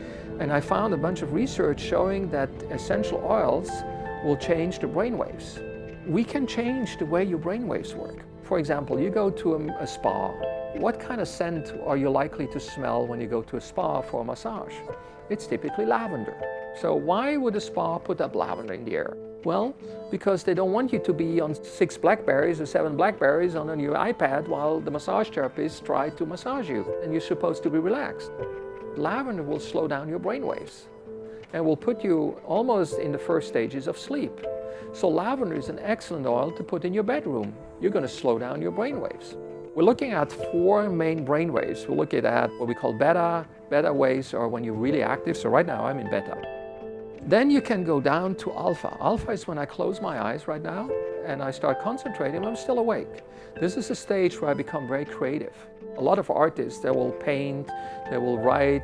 And I found a bunch of research showing that essential oils will change the brain waves. We can change the way your brain waves work. For example, you go to a spa. What kind of scent are you likely to smell when you go to a spa for a massage? It's typically lavender. So why would a spa put up lavender in the air? Well, because they don't want you to be on 6 blackberries or 7 blackberries on your iPad while the massage therapist try to massage you, and you're supposed to be relaxed. Lavender will slow down your brain waves and will put you almost in the first stages of sleep. So lavender is an excellent oil to put in your bedroom. You're going to slow down your brain waves. We're looking at 4 main brain waves. We're looking at what we call beta. Beta waves are when you're really active. So right now I'm in beta. Then you can go down to alpha. Alpha is when I close my eyes right now and I start concentrating, I'm still awake. This is a stage where I become very creative. A lot of artists, they will paint, they will write.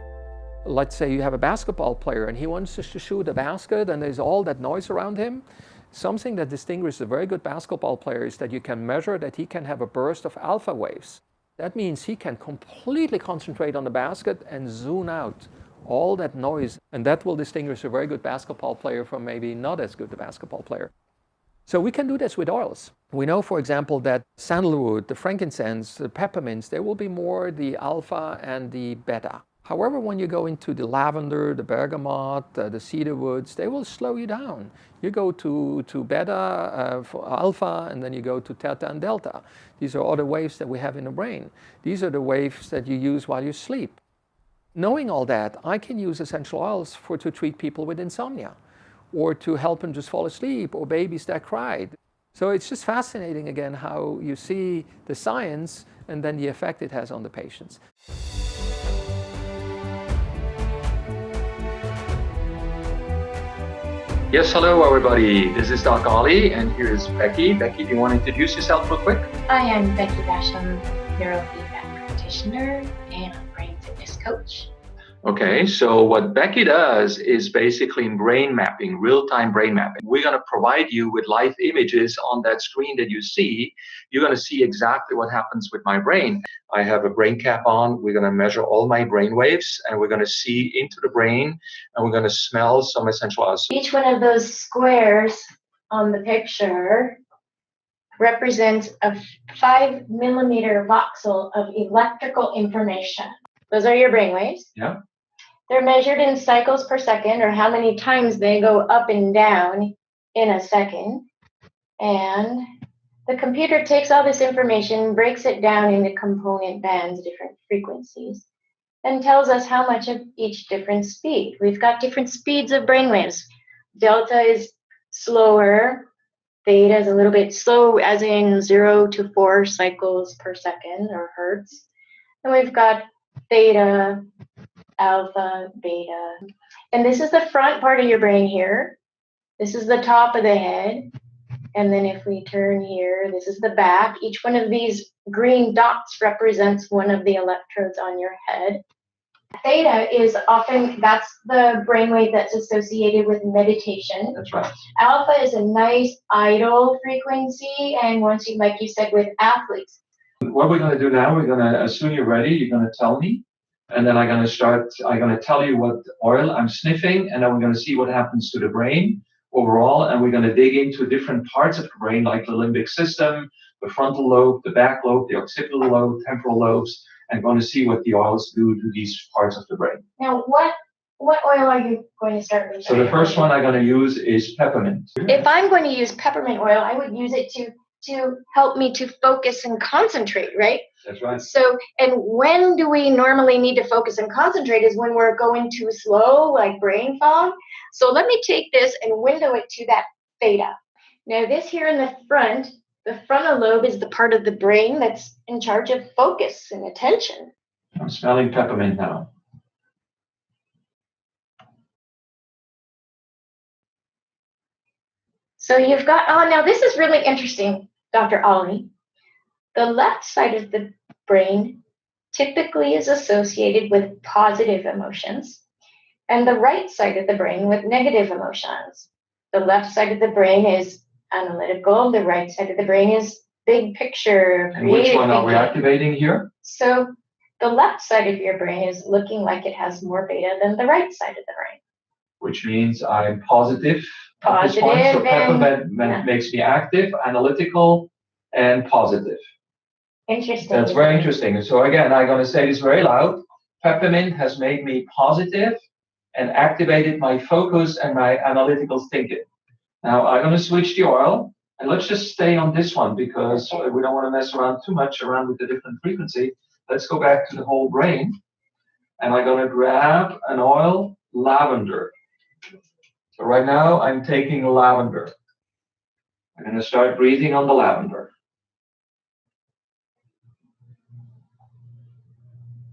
Let's say you have a basketball player and he wants to shoot a basket and there's all that noise around him. Something that distinguishes a very good basketball player is that you can measure that he can have a burst of alpha waves. That means he can completely concentrate on the basket and zoom out all that noise. And that will distinguish a very good basketball player from maybe not as good a basketball player. So we can do this with oils. We know, for example, that sandalwood, the frankincense, the peppermints, there will be more the alpha and the beta. However, when you go into the lavender, the bergamot, the cedar woods, they will slow you down. You go to beta, for alpha, and then you go to theta and delta. These are other waves that we have in the brain. These are the waves that you use while you sleep. Knowing all that, I can use essential oils to treat people with insomnia, or to help them just fall asleep, or babies that cried. So it's just fascinating, again, how you see the science and then the effect it has on the patients. Yes, hello everybody. This is Doc Ali, and here is Becky. Becky, do you want to introduce yourself real quick? I am Becky Basham, neurofeedback practitioner and a brain fitness coach. Okay, so what Becky does is basically in brain mapping, real-time brain mapping. We're going to provide you with live images on that screen that you see. You're going to see exactly what happens with my brain. I have a brain cap on. We're going to measure all my brain waves, and we're going to see into the brain, and we're going to smell some essential oils. Each one of those squares on the picture represents a 5 millimeter voxel of electrical information. Those are your brain waves. Yeah. They're measured in cycles per second, or how many times they go up and down in a second. And the computer takes all this information, breaks it down into component bands, different frequencies, and tells us how much of each different speed. We've got different speeds of brainwaves. Delta is slower. Theta is a little bit slow, as in 0 to 4 cycles per second, or hertz. And we've got theta, alpha, beta. And this is the front part of your brain here. This is the top of the head. And then if we turn here, this is the back. Each one of these green dots represents one of the electrodes on your head. Theta is often, that's the brainwave that's associated with meditation. That's right. Alpha is a nice idle frequency, and once you, like you said, with athletes. What we're going to do now, we're going to, as soon as you're ready, you're going to tell me, and then I'm going to tell you what oil I'm sniffing, and then we're going to see what happens to the brain overall, and we're going to dig into different parts of the brain, like the limbic system, the frontal lobe, the back lobe, the occipital lobe, temporal lobes, and going to see what the oils do to these parts of the brain. Now, what oil are you going to start with? So the first one I'm going to use is peppermint. If I'm going to use peppermint oil, I would use it to help me to focus and concentrate, right? That's right. So, and when do we normally need to focus and concentrate is when we're going too slow, like brain fog. So let me take this and window it to that theta. Now this here in the frontal lobe is the part of the brain that's in charge of focus and attention. I'm smelling peppermint now. So you've got, oh, now this is really interesting, Dr. Ollie. The left side of the brain typically is associated with positive emotions, and the right side of the brain with negative emotions. The left side of the brain is analytical, the right side of the brain is big picture, And which one are we thinking. activating here? So the left side of your brain is looking like it has more beta than the right side of the brain. Which means I'm positive. Positive So and- peppermint makes me active, analytical, and positive. Interesting. That's very interesting. So again, I'm going to say this very loud. Peppermint has made me positive and activated my focus and my analytical thinking. Now I'm going to switch the oil, and let's just stay on this one because we don't want to mess around too much around with the different frequency. Let's go back to the whole brain, and I'm going to grab an oil, lavender. So right now I'm taking lavender. I'm going to start breathing on the lavender.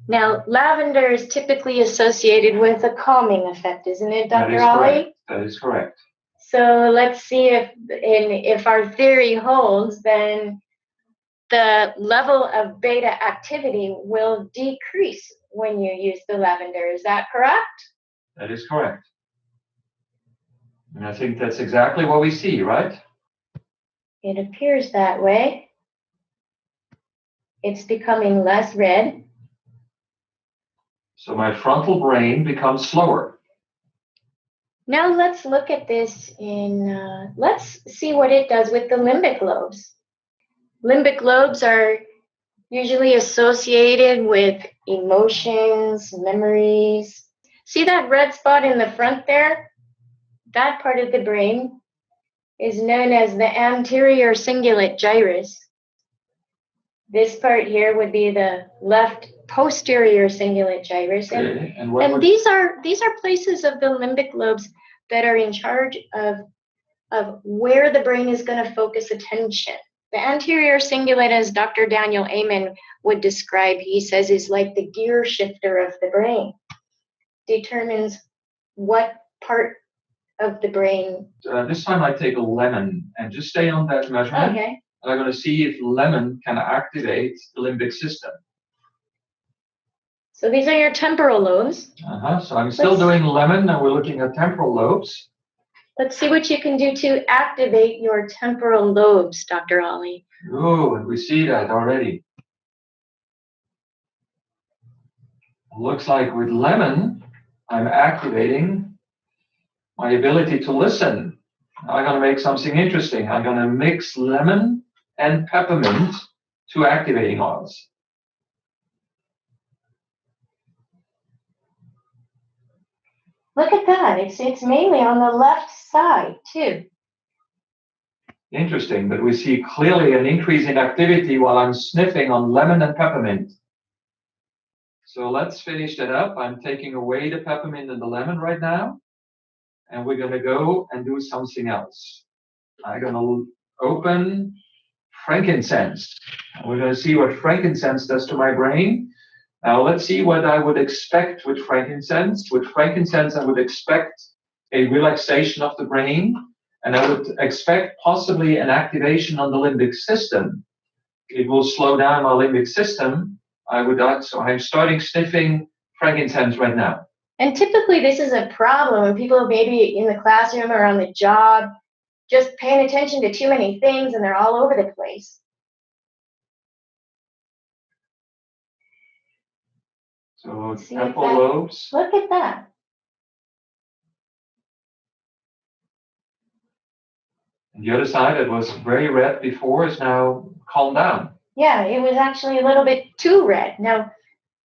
Now, lavender is typically associated with a calming effect, isn't it, That Dr. is Ollie? correct. That is correct. So let's see if our theory holds, then the level of beta activity will decrease when you use the lavender. Is that correct? That is correct. And I think that's exactly what we see, right? It appears that way. It's becoming less red. So my frontal brain becomes slower. Now let's look at this let's see what it does with the limbic lobes. Limbic lobes are usually associated with emotions, memories. See that red spot in the front there? That part of the brain is known as the anterior cingulate gyrus. This part here would be the left posterior cingulate gyrus. Okay. And these are places of the limbic lobes that are in charge of where the brain is going to focus attention. The anterior cingulate, as Dr. Daniel Amen would describe, he says is like the gear shifter of the brain. Determines what part of the brain. This time I take a lemon and just stay on that measurement. Okay. And I'm going to see if lemon can activate the limbic system. So these are your temporal lobes. So I'm still doing lemon, and we're looking at temporal lobes. Let's see what you can do to activate your temporal lobes, Dr. Ollie. Oh, and we see that already. Looks like with lemon, I'm activating my ability to listen. I'm going to make something interesting. I'm going to mix lemon and peppermint, two activating oils. Look at that. It's mainly on the left side, too. Interesting, but we see clearly an increase in activity while I'm sniffing on lemon and peppermint. So let's finish that up. I'm taking away the peppermint and the lemon right now, and we're going to go and do something else. I'm going to open frankincense. We're going to see what frankincense does to my brain. Now let's see what I would expect with frankincense. With frankincense, I would expect a relaxation of the brain, and I would expect possibly an activation on the limbic system. It will slow down my limbic system. So I'm starting sniffing frankincense right now. And typically this is a problem when people are maybe in the classroom or on the job, just paying attention to too many things and they're all over the place. So temple lobes. Look at that. And the other side that was very red before is now calmed down. Yeah, it was actually a little bit too red. Now,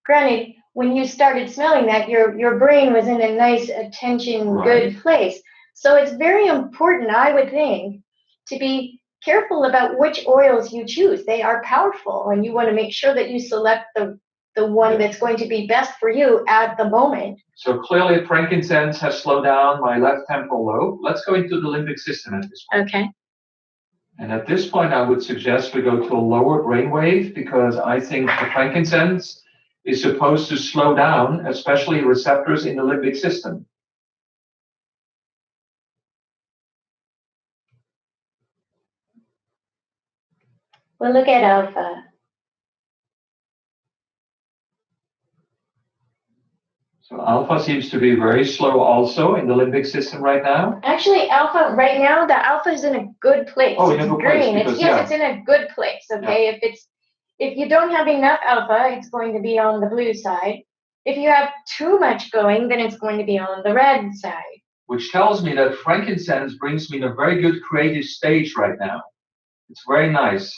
granted, when you started smelling that, your brain was in a nice attention, good place. So it's very important, I would think, to be careful about which oils you choose. They are powerful, and you want to make sure that you select the one that's going to be best for you at the moment. So clearly frankincense has slowed down my left temporal lobe. Let's go into the limbic system at this point. Okay. And at this point, I would suggest we go to a lower brainwave, because I think the frankincense is supposed to slow down, especially receptors in the limbic system. Well, look at alpha. So alpha seems to be very slow also in the limbic system right now. Actually, alpha, right now, the alpha is in a good place. Oh, it's in a good green. place, It's in a good place, okay? Yeah. If you don't have enough alpha, it's going to be on the blue side. If you have too much going, then it's going to be on the red side. Which tells me that frankincense brings me in a very good creative stage right now. It's very nice.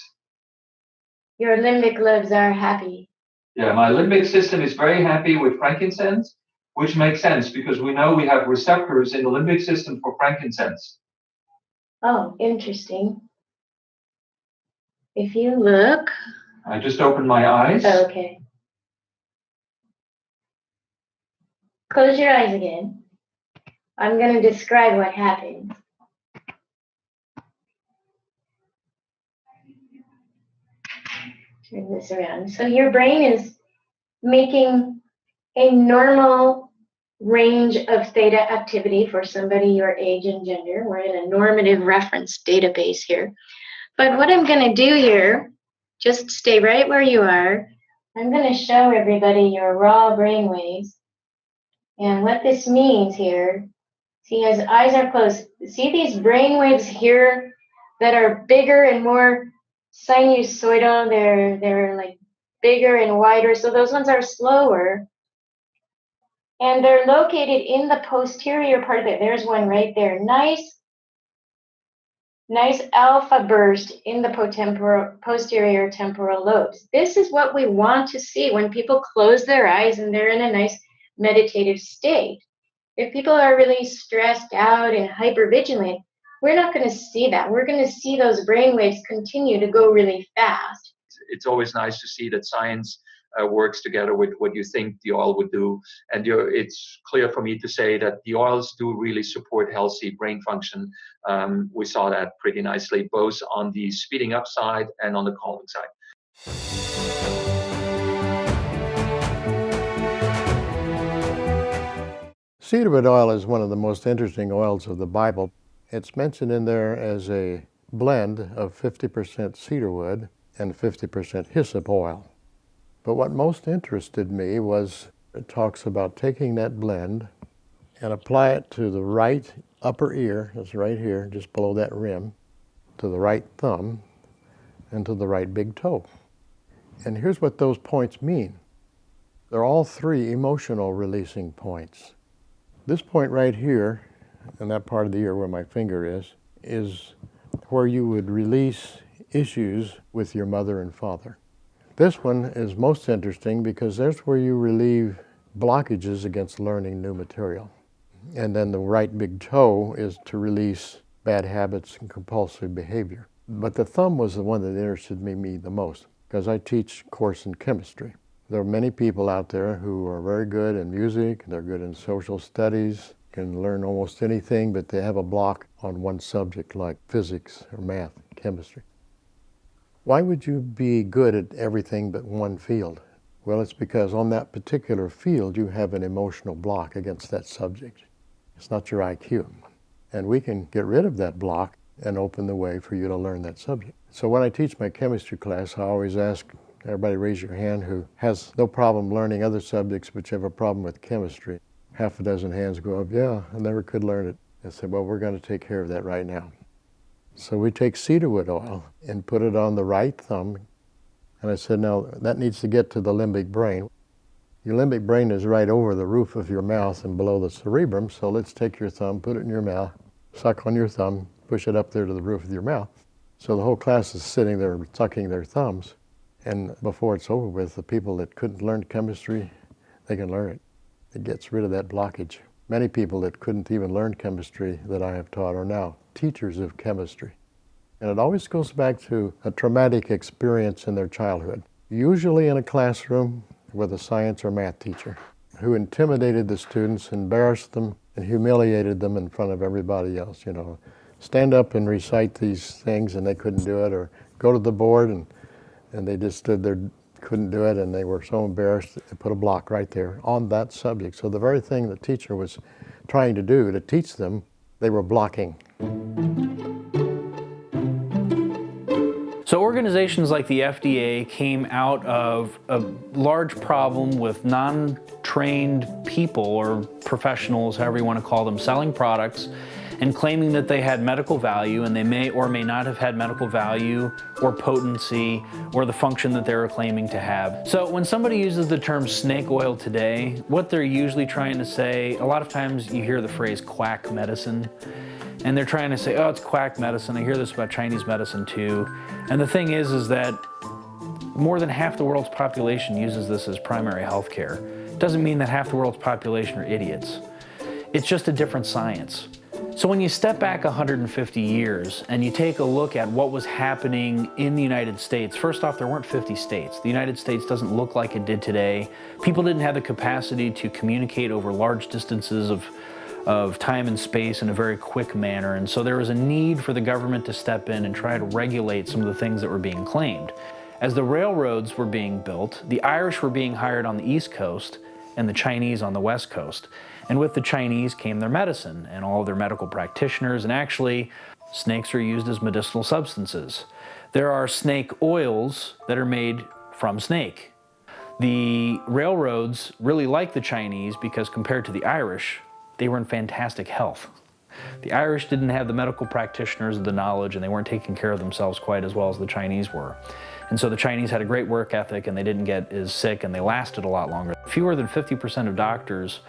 Your limbic lobes are happy. Yeah, my limbic system is very happy with frankincense, which makes sense because we know we have receptors in the limbic system for frankincense. Oh, interesting. If you look. I just opened my eyes. Oh, okay. Close your eyes again. I'm going to describe what happens. Turn this around. So your brain is making a normal range of theta activity for somebody your age and gender. We're in a normative reference database here. But what I'm going to do here, just stay right where you are. I'm going to show everybody your raw brain waves. And what this means here, see, his eyes are closed. See these brain waves here that are bigger and more sinusoidal? They're like bigger and wider. So those ones are slower. And they're located in the posterior part of it. There's one right there. Nice alpha burst in the posterior temporal lobes. This is what we want to see when people close their eyes and they're in a nice meditative state. If people are really stressed out and hypervigilant, we're not going to see that. We're going to see those brain waves continue to go really fast. It's always nice to see that science works together with what you think the oil would do. And it's clear for me to say that the oils do really support healthy brain function. We saw that pretty nicely, both on the speeding up side and on the calming side. Cedarwood oil is one of the most interesting oils of the Bible. It's mentioned in there as a blend of 50% cedarwood and 50% hyssop oil. But what most interested me was it talks about taking that blend and apply it to the right upper ear, that's right here, just below that rim, to the right thumb, and to the right big toe. And here's what those points mean. They're all three emotional releasing points. This point right here, in that part of the ear where my finger is where you would release issues with your mother and father. This one is most interesting because there's where you relieve blockages against learning new material. And then the right big toe is to release bad habits and compulsive behavior. But the thumb was the one that interested me the most because I teach a course in chemistry. There are many people out there who are very good in music, they're good in social studies, can learn almost anything, but they have a block on one subject like physics or math, chemistry. Why would you be good at everything but one field? Well, it's because on that particular field you have an emotional block against that subject. It's not your IQ. And we can get rid of that block and open the way for you to learn that subject. So when I teach my chemistry class, I always ask Everybody raise your hand who has no problem learning other subjects, but you have a problem with chemistry. Half a dozen hands go up, yeah, I never could learn it. I said, well, we're going to take care of that right now. So we take cedarwood oil and put it on the right thumb. And I said, now that needs to get to the limbic brain. Your limbic brain is right over the roof of your mouth and below the cerebrum, so let's take your thumb, put it in your mouth, suck on your thumb, push it up there to the roof of your mouth. So the whole class is sitting there sucking their thumbs. And before it's over with, the people that couldn't learn chemistry, they can learn it. It gets rid of that blockage. Many people that couldn't even learn chemistry that I have taught are now teachers of chemistry. And it always goes back to a traumatic experience in their childhood, usually in a classroom with a science or math teacher who intimidated the students, embarrassed them, and humiliated them in front of everybody else. You know, stand up and recite these things and they couldn't do it, or go to the board and they just stood there, couldn't do it, and they were so embarrassed they put a block right there on that subject. So the very thing the teacher was trying to do to teach them, they were blocking. So organizations like the FDA came out of a large problem with non-trained people or professionals, however you want to call them, selling products and claiming that they had medical value, and they may or may not have had medical value or potency or the function that they were claiming to have. So when somebody uses the term snake oil today, what they're usually trying to say, a lot of times you hear the phrase quack medicine, and they're trying to say, oh, it's quack medicine. I hear this about Chinese medicine too. And the thing is that more than half the world's population uses this as primary health care. It doesn't mean that half the world's population are idiots. It's just a different science. So when you step back 150 years and you take a look at what was happening in the United States, first off, there weren't 50 states. The United States doesn't look like it did today. People didn't have the capacity to communicate over large distances of time and space in a very quick manner. And so there was a need for the government to step in and try to regulate some of the things that were being claimed. As the railroads were being built, the Irish were being hired on the East Coast and the Chinese on the West Coast. And with the Chinese came their medicine and all of their medical practitioners, and actually snakes are used as medicinal substances. There are snake oils that are made from snake. The railroads really liked the Chinese because compared to the Irish, they were in fantastic health. The Irish didn't have the medical practitioners, the knowledge, and they weren't taking care of themselves quite as well as the Chinese were. And so the Chinese had a great work ethic and they didn't get as sick and they lasted a lot longer. Fewer than 50% of doctors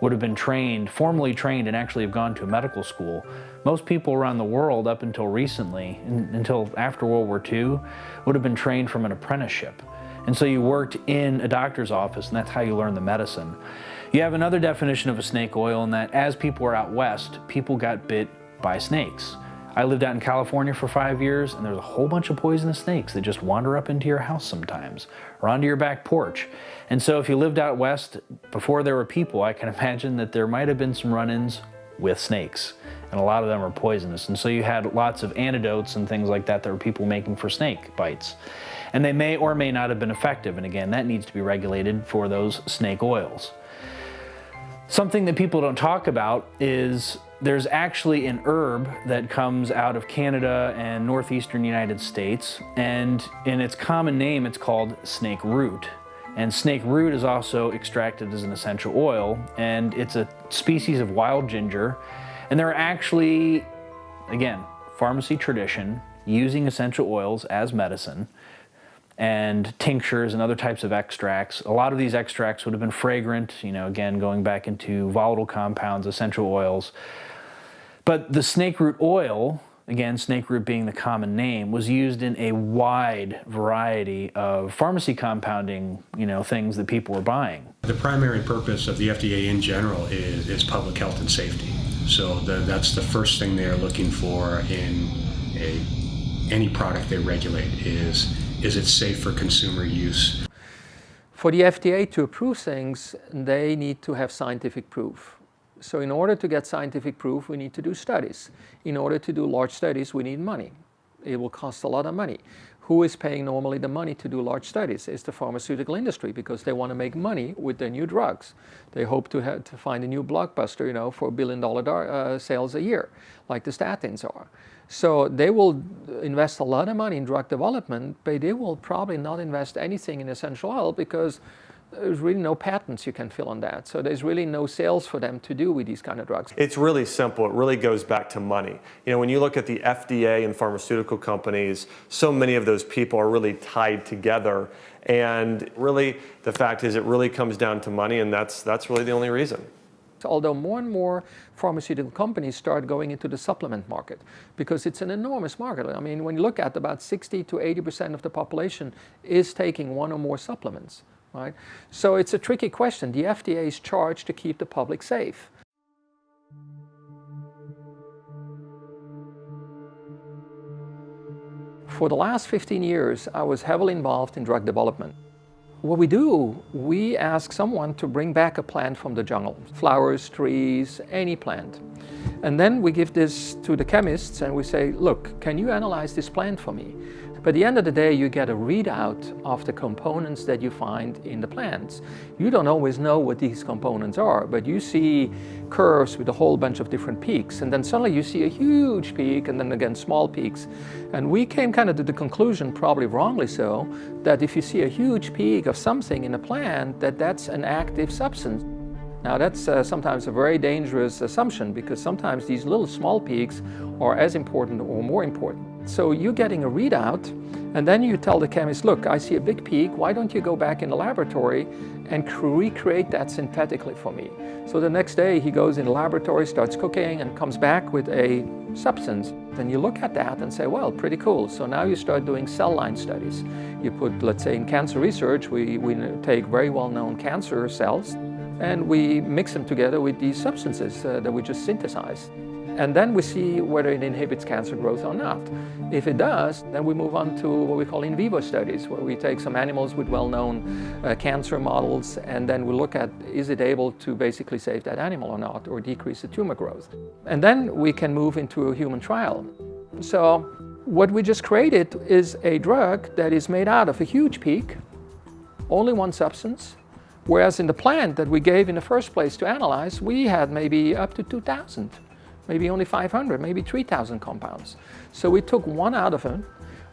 would have been trained, formally trained, and actually have gone to a medical school. Most people around the world up until recently, until after World War II, would have been trained from an apprenticeship. And so you worked in a doctor's office and that's how you learn the medicine. You have another definition of a snake oil in that as people were out west, people got bit by snakes. I lived out in California for 5 years and there's a whole bunch of poisonous snakes that just wander up into your house sometimes or onto your back porch. And so if you lived out west before there were people, I can imagine that there might have been some run-ins with snakes, and a lot of them are poisonous. And so you had lots of antidotes and things like that that were people making for snake bites. And they may or may not have been effective, and again, that needs to be regulated for those snake oils. Something that people don't talk about is there's actually an herb that comes out of Canada and northeastern United States, and in its common name it's called snake root. And snake root is also extracted as an essential oil, and it's a species of wild ginger. And there are actually, again, pharmacy tradition, using essential oils as medicine, and tinctures and other types of extracts. A lot of these extracts would have been fragrant, you know, again, going back into volatile compounds, essential oils. But the snake root oil, again, snake root being the common name, was used in a wide variety of pharmacy compounding, you know, things that people were buying. The primary purpose of the FDA in general is public health and safety. So that's the first thing they're looking for in any product they regulate is it safe for consumer use? For the FDA to approve things, they need to have scientific proof. So in order to get scientific proof, we need to do studies. In order to do large studies, we need money. It will cost a lot of money. Who is paying normally the money to do large studies? It's the pharmaceutical industry, because they want to make money with their new drugs. They hope to find a new blockbuster, you know, for $1 billion sales a year, like the statins are. So they will invest a lot of money in drug development, but they will probably not invest anything in essential oil because there's really no patents you can fill on that. So there's really no sales for them to do with these kind of drugs. It's really simple. It really goes back to money. You know, when you look at the FDA and pharmaceutical companies, so many of those people are really tied together. And really, the fact is it really comes down to money, and that's really the only reason. Although more and more pharmaceutical companies start going into the supplement market because it's an enormous market. I mean, when you look at about 60 to 80% of the population is taking one or more supplements, right? So it's a tricky question. The FDA is charged to keep the public safe. For the last 15 years, I was heavily involved in drug development. What we do, we ask someone to bring back a plant from the jungle, flowers, trees, any plant. And then we give this to the chemists and we say, look, can you analyze this plant for me? But at the end of the day, you get a readout of the components that you find in the plants. You don't always know what these components are, but you see curves with a whole bunch of different peaks. And then suddenly you see a huge peak and then again small peaks. And we came kind of to the conclusion, probably wrongly so, that if you see a huge peak of something in a plant, that's an active substance. Now that's sometimes a very dangerous assumption because sometimes these little small peaks are as important or more important. So you're getting a readout and then you tell the chemist, look, I see a big peak, why don't you go back in the laboratory and recreate that synthetically for me? So the next day he goes in the laboratory, starts cooking and comes back with a substance. Then you look at that and say, well, pretty cool. So now you start doing cell line studies. You put, let's say in cancer research, we take very well-known cancer cells and we mix them together with these substances that we just synthesized. And then we see whether it inhibits cancer growth or not. If it does, then we move on to what we call in vivo studies, where we take some animals with well-known cancer models, and then we look at, is it able to basically save that animal or not, or decrease the tumor growth? And then we can move into a human trial. So what we just created is a drug that is made out of a huge peak, only one substance, whereas in the plant that we gave in the first place to analyze, we had maybe up to 2,000. Maybe only 500, maybe 3,000 compounds. So we took one out of it,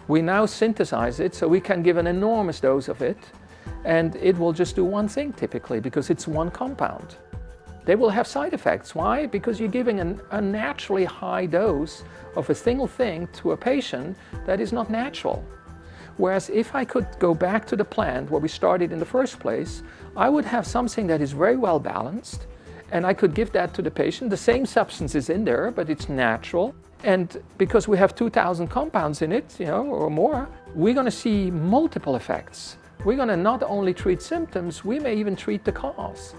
we now synthesize it so we can give an enormous dose of it, and it will just do one thing typically because it's one compound. They will have side effects. Why? Because you're giving an unnaturally high dose of a single thing to a patient that is not natural. Whereas if I could go back to the plant where we started in the first place, I would have something that is very well balanced, and I could give that to the patient. The same substance is in there, but it's natural. And because we have 2,000 compounds in it, or more, we're going to see multiple effects. We're going to not only treat symptoms, we may even treat the cause.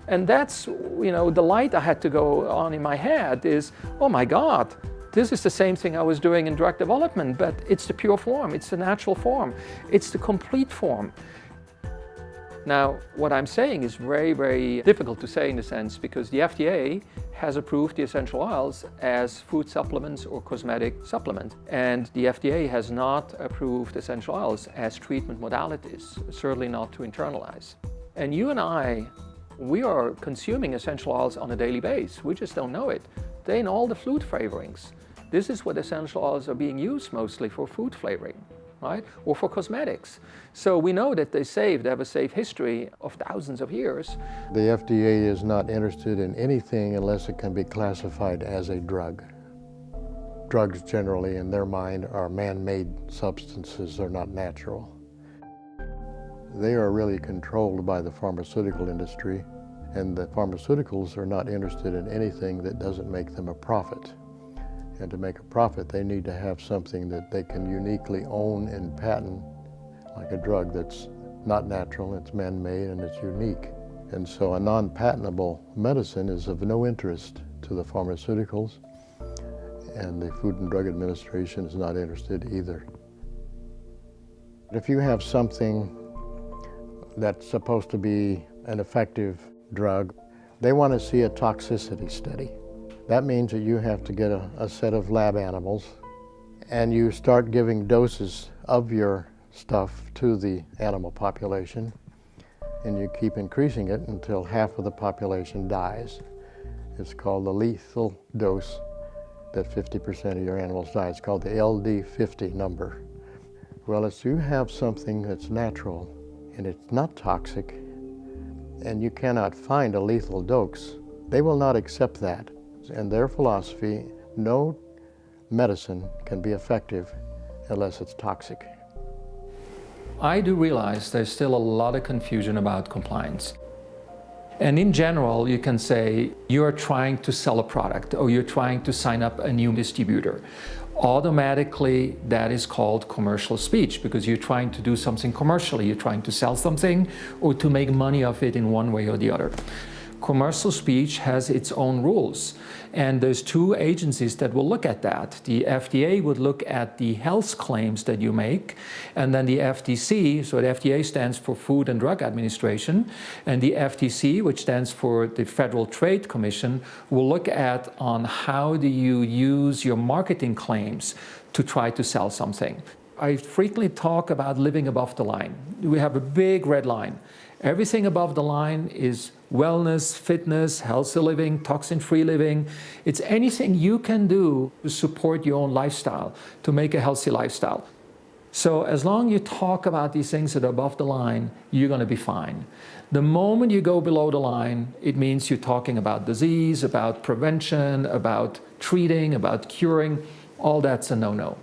And that's, the light I had to go on in my head is, oh my God, this is the same thing I was doing in drug development, but it's the pure form, it's the natural form, it's the complete form. Now, what I'm saying is very, very difficult to say in a sense because the FDA has approved the essential oils as food supplements or cosmetic supplements. And the FDA has not approved essential oils as treatment modalities, certainly not to internalize. And you and I, we are consuming essential oils on a daily basis. We just don't know it. They're in all the food flavorings. This is what essential oils are being used mostly for food flavoring. Right? Or for cosmetics. So we know that they have a safe history of thousands of years. The FDA is not interested in anything unless it can be classified as a drug. Drugs generally, in their mind, are man-made substances, they're not natural. They are really controlled by the pharmaceutical industry, and the pharmaceuticals are not interested in anything that doesn't make them a profit. And to make a profit, they need to have something that they can uniquely own and patent, like a drug that's not natural, it's man-made, and it's unique. And so a non-patentable medicine is of no interest to the pharmaceuticals, and the Food and Drug Administration is not interested either. If you have something that's supposed to be an effective drug, they want to see a toxicity study. That means that you have to get a set of lab animals and you start giving doses of your stuff to the animal population, and you keep increasing it until half of the population dies. It's called the lethal dose, that 50% of your animals die. It's called the LD50 number. Well, if you have something that's natural and it's not toxic and you cannot find a lethal dose, they will not accept that. In their philosophy, no medicine can be effective unless it's toxic. I do realize there's still a lot of confusion about compliance. And in general, you can say you're trying to sell a product or you're trying to sign up a new distributor. Automatically, that is called commercial speech because you're trying to do something commercially. You're trying to sell something or to make money of it in one way or the other. Commercial speech has its own rules, and there's two agencies that will look at that. The FDA would look at the health claims that you make, and then the FTC, so the FDA stands for Food and Drug Administration, and the FTC, which stands for the Federal Trade Commission, will look at on how do you use your marketing claims to try to sell something. I frequently talk about living above the line. We have a big red line. Everything above the line is wellness, fitness, healthy living, toxin-free living. It's anything you can do to support your own lifestyle, to make a healthy lifestyle. So as long as you talk about these things that are above the line, you're going to be fine. The moment you go below the line, it means you're talking about disease, about prevention, about treating, about curing. All that's a no-no.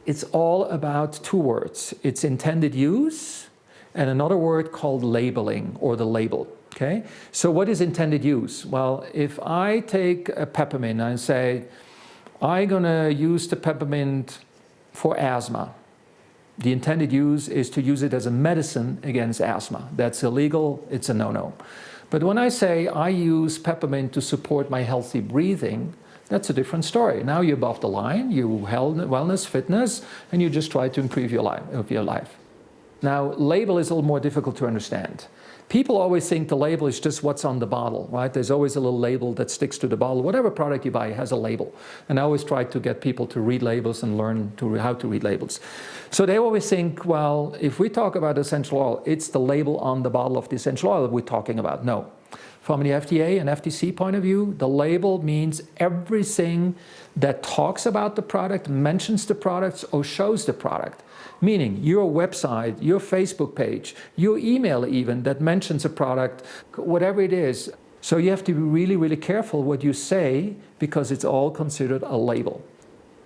It's all about two words. It's intended use and another word called labeling or the label. Okay? So what is intended use? Well, if I take a peppermint and say, I'm going to use the peppermint for asthma, the intended use is to use it as a medicine against asthma. That's illegal. It's a no-no. But when I say I use peppermint to support my healthy breathing, that's a different story. Now you're above the line, you wellness, fitness, and you just try to improve your life. Now, label is a little more difficult to understand. People always think the label is just what's on the bottle, right? There's always a little label that sticks to the bottle. Whatever product you buy has a label. And I always try to get people to read labels and learn how to read labels. So they always think, well, if we talk about essential oil, it's the label on the bottle of the essential oil that we're talking about. No. From the FDA and FTC point of view, the label means everything that talks about the product, mentions the products, or shows the product. Meaning your website, your Facebook page, your email even that mentions a product, whatever it is. So you have to be really, really careful what you say because it's all considered a label.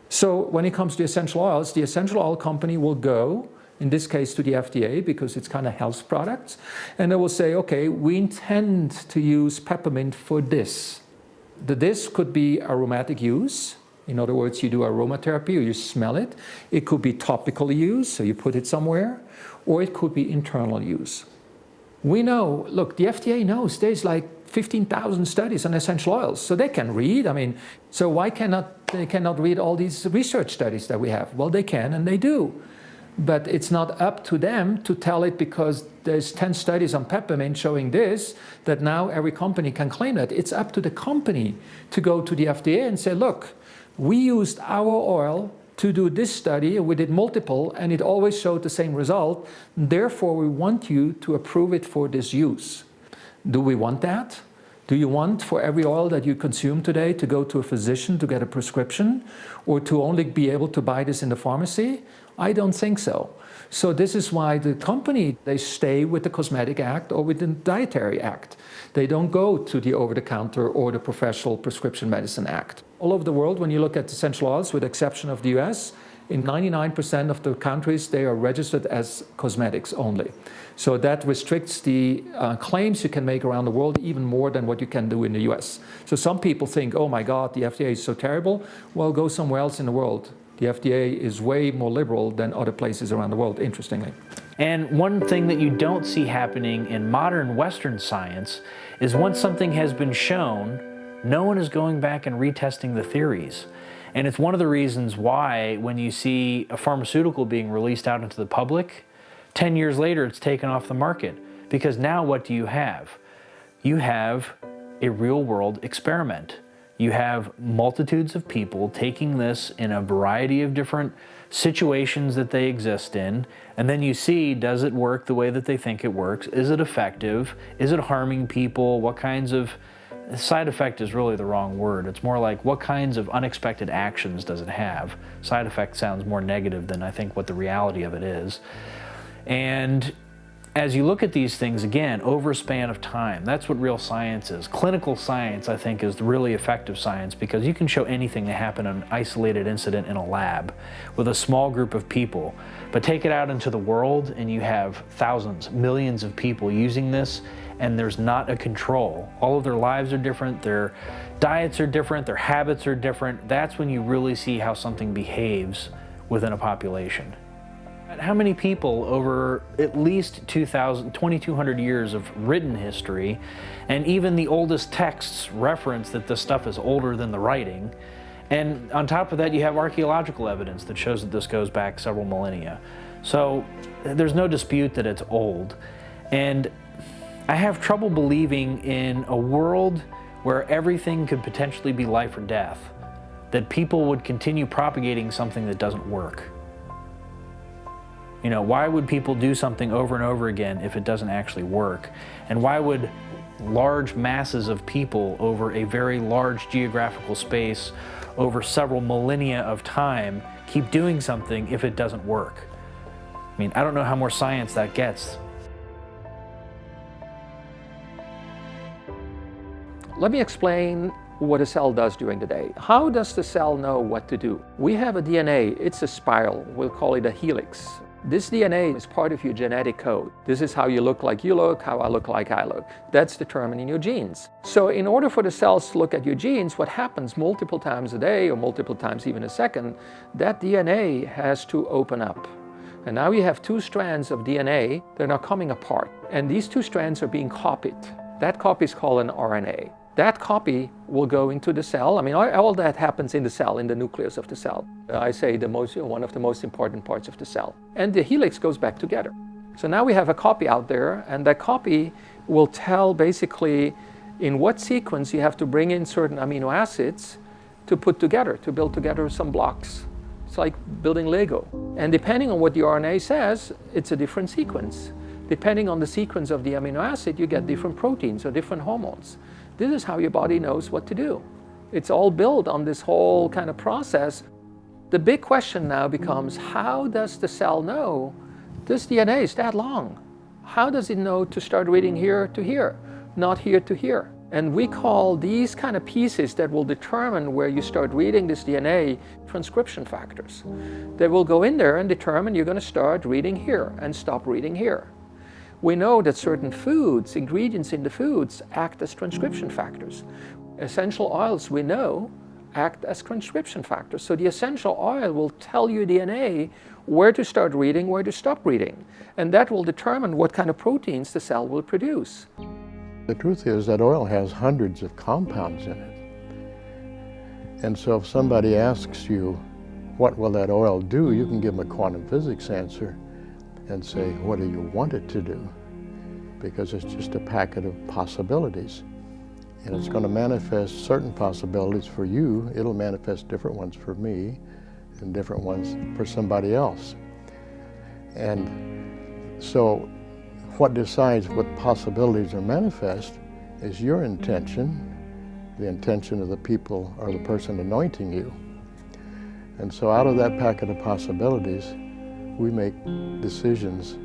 So when it comes to essential oils, the essential oil company will go, in this case to the FDA because it's kind of health products, and they will say, okay, we intend to use peppermint for this. This could be aromatic use. In other words, you do aromatherapy or you smell it. It could be topical use, so you put it somewhere, or it could be internal use. We know, look, the FDA knows there's like 15,000 studies on essential oils, so they can read. I mean, so why they cannot read all these research studies that we have? Well, they can and they do. But it's not up to them to tell it because there's 10 studies on peppermint showing this, that now every company can claim that. It's up to the company to go to the FDA and say, look, we used our oil to do this study, we did multiple, and it always showed the same result. Therefore, we want you to approve it for this use. Do we want that? Do you want for every oil that you consume today to go to a physician to get a prescription or to only be able to buy this in the pharmacy? I don't think so. So this is why the company, they stay with the Cosmetic Act or with the Dietary Act. They don't go to the over-the-counter or the Professional Prescription Medicine Act. All over the world, when you look at essential oils, with the exception of the US, in 99% of the countries, they are registered as cosmetics only. So that restricts the claims you can make around the world even more than what you can do in the US. So some people think, oh my God, the FDA is so terrible. Well, go somewhere else in the world. The FDA is way more liberal than other places around the world, interestingly. And one thing that you don't see happening in modern Western science is once something has been shown, no one is going back and retesting the theories. And it's one of the reasons why when you see a pharmaceutical being released out into the public, 10 years later it's taken off the market. Because now what do you have? You have a real-world experiment. You have multitudes of people taking this in a variety of different situations that they exist in, and then you see, does it work the way that they think it works? Is it effective? Is it harming people? What kinds of Side effect is really the wrong word. It's more like, what kinds of unexpected actions does it have? Side effect sounds more negative than I think what the reality of it is. And as you look at these things, again, over a span of time, that's what real science is. Clinical science, I think, is the really effective science, because you can show anything that happened in an isolated incident in a lab with a small group of people. But take it out into the world and you have thousands, millions of people using this, and there's not a control. All of their lives are different, their diets are different, their habits are different. That's when you really see how something behaves within a population. How many people over at least 2,200 years of written history, and even the oldest texts reference that this stuff is older than the writing, and on top of that you have archaeological evidence that shows that this goes back several millennia. So there's no dispute that it's old. And I have trouble believing in a world where everything could potentially be life or death, that people would continue propagating something that doesn't work. You know, why would people do something over and over again if it doesn't actually work? And why would large masses of people over a very large geographical space, over several millennia of time, keep doing something if it doesn't work? I mean, I don't know how more science that gets. Let me explain what a cell does during the day. How does the cell know what to do? We have a DNA, it's a spiral, we'll call it a helix. This DNA is part of your genetic code. This is how you look like you look, how I look like I look. That's determined in your genes. So in order for the cells to look at your genes, what happens multiple times a day or multiple times even a second, that DNA has to open up. And now you have two strands of DNA that are coming apart. And these two strands are being copied. That copy is called an RNA. That copy will go into the cell. I mean, all that happens in the cell, in the nucleus of the cell. I say one of the most important parts of the cell. And the helix goes back together. So now we have a copy out there, and that copy will tell basically in what sequence you have to bring in certain amino acids to put together, to build together some blocks. It's like building Lego. And depending on what the RNA says, it's a different sequence. Depending on the sequence of the amino acid, you get different proteins or different hormones. This is how your body knows what to do. It's all built on this whole kind of process. The big question now becomes, how does the cell know this DNA is that long? How does it know to start reading here to here, not here to here? And we call these kind of pieces that will determine where you start reading this DNA transcription factors. They will go in there and determine you're going to start reading here and stop reading here. We know that certain foods, ingredients in the foods, act as transcription factors. Essential oils, we know, act as transcription factors. So the essential oil will tell your DNA where to start reading, where to stop reading. And that will determine what kind of proteins the cell will produce. The truth is that oil has hundreds of compounds in it. And so if somebody asks you, what will that oil do? You can give them a quantum physics answer and say, what do you want it to do? Because it's just a packet of possibilities. And it's going to manifest certain possibilities for you. It'll manifest different ones for me and different ones for somebody else. And so what decides what possibilities are manifest is your intention, the intention of the people or the person anointing you. And so out of that packet of possibilities, we make decisions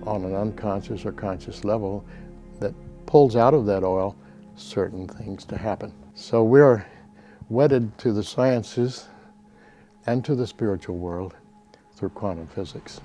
on an unconscious or conscious level that pulls out of that oil certain things to happen. So we're wedded to the sciences and to the spiritual world through quantum physics.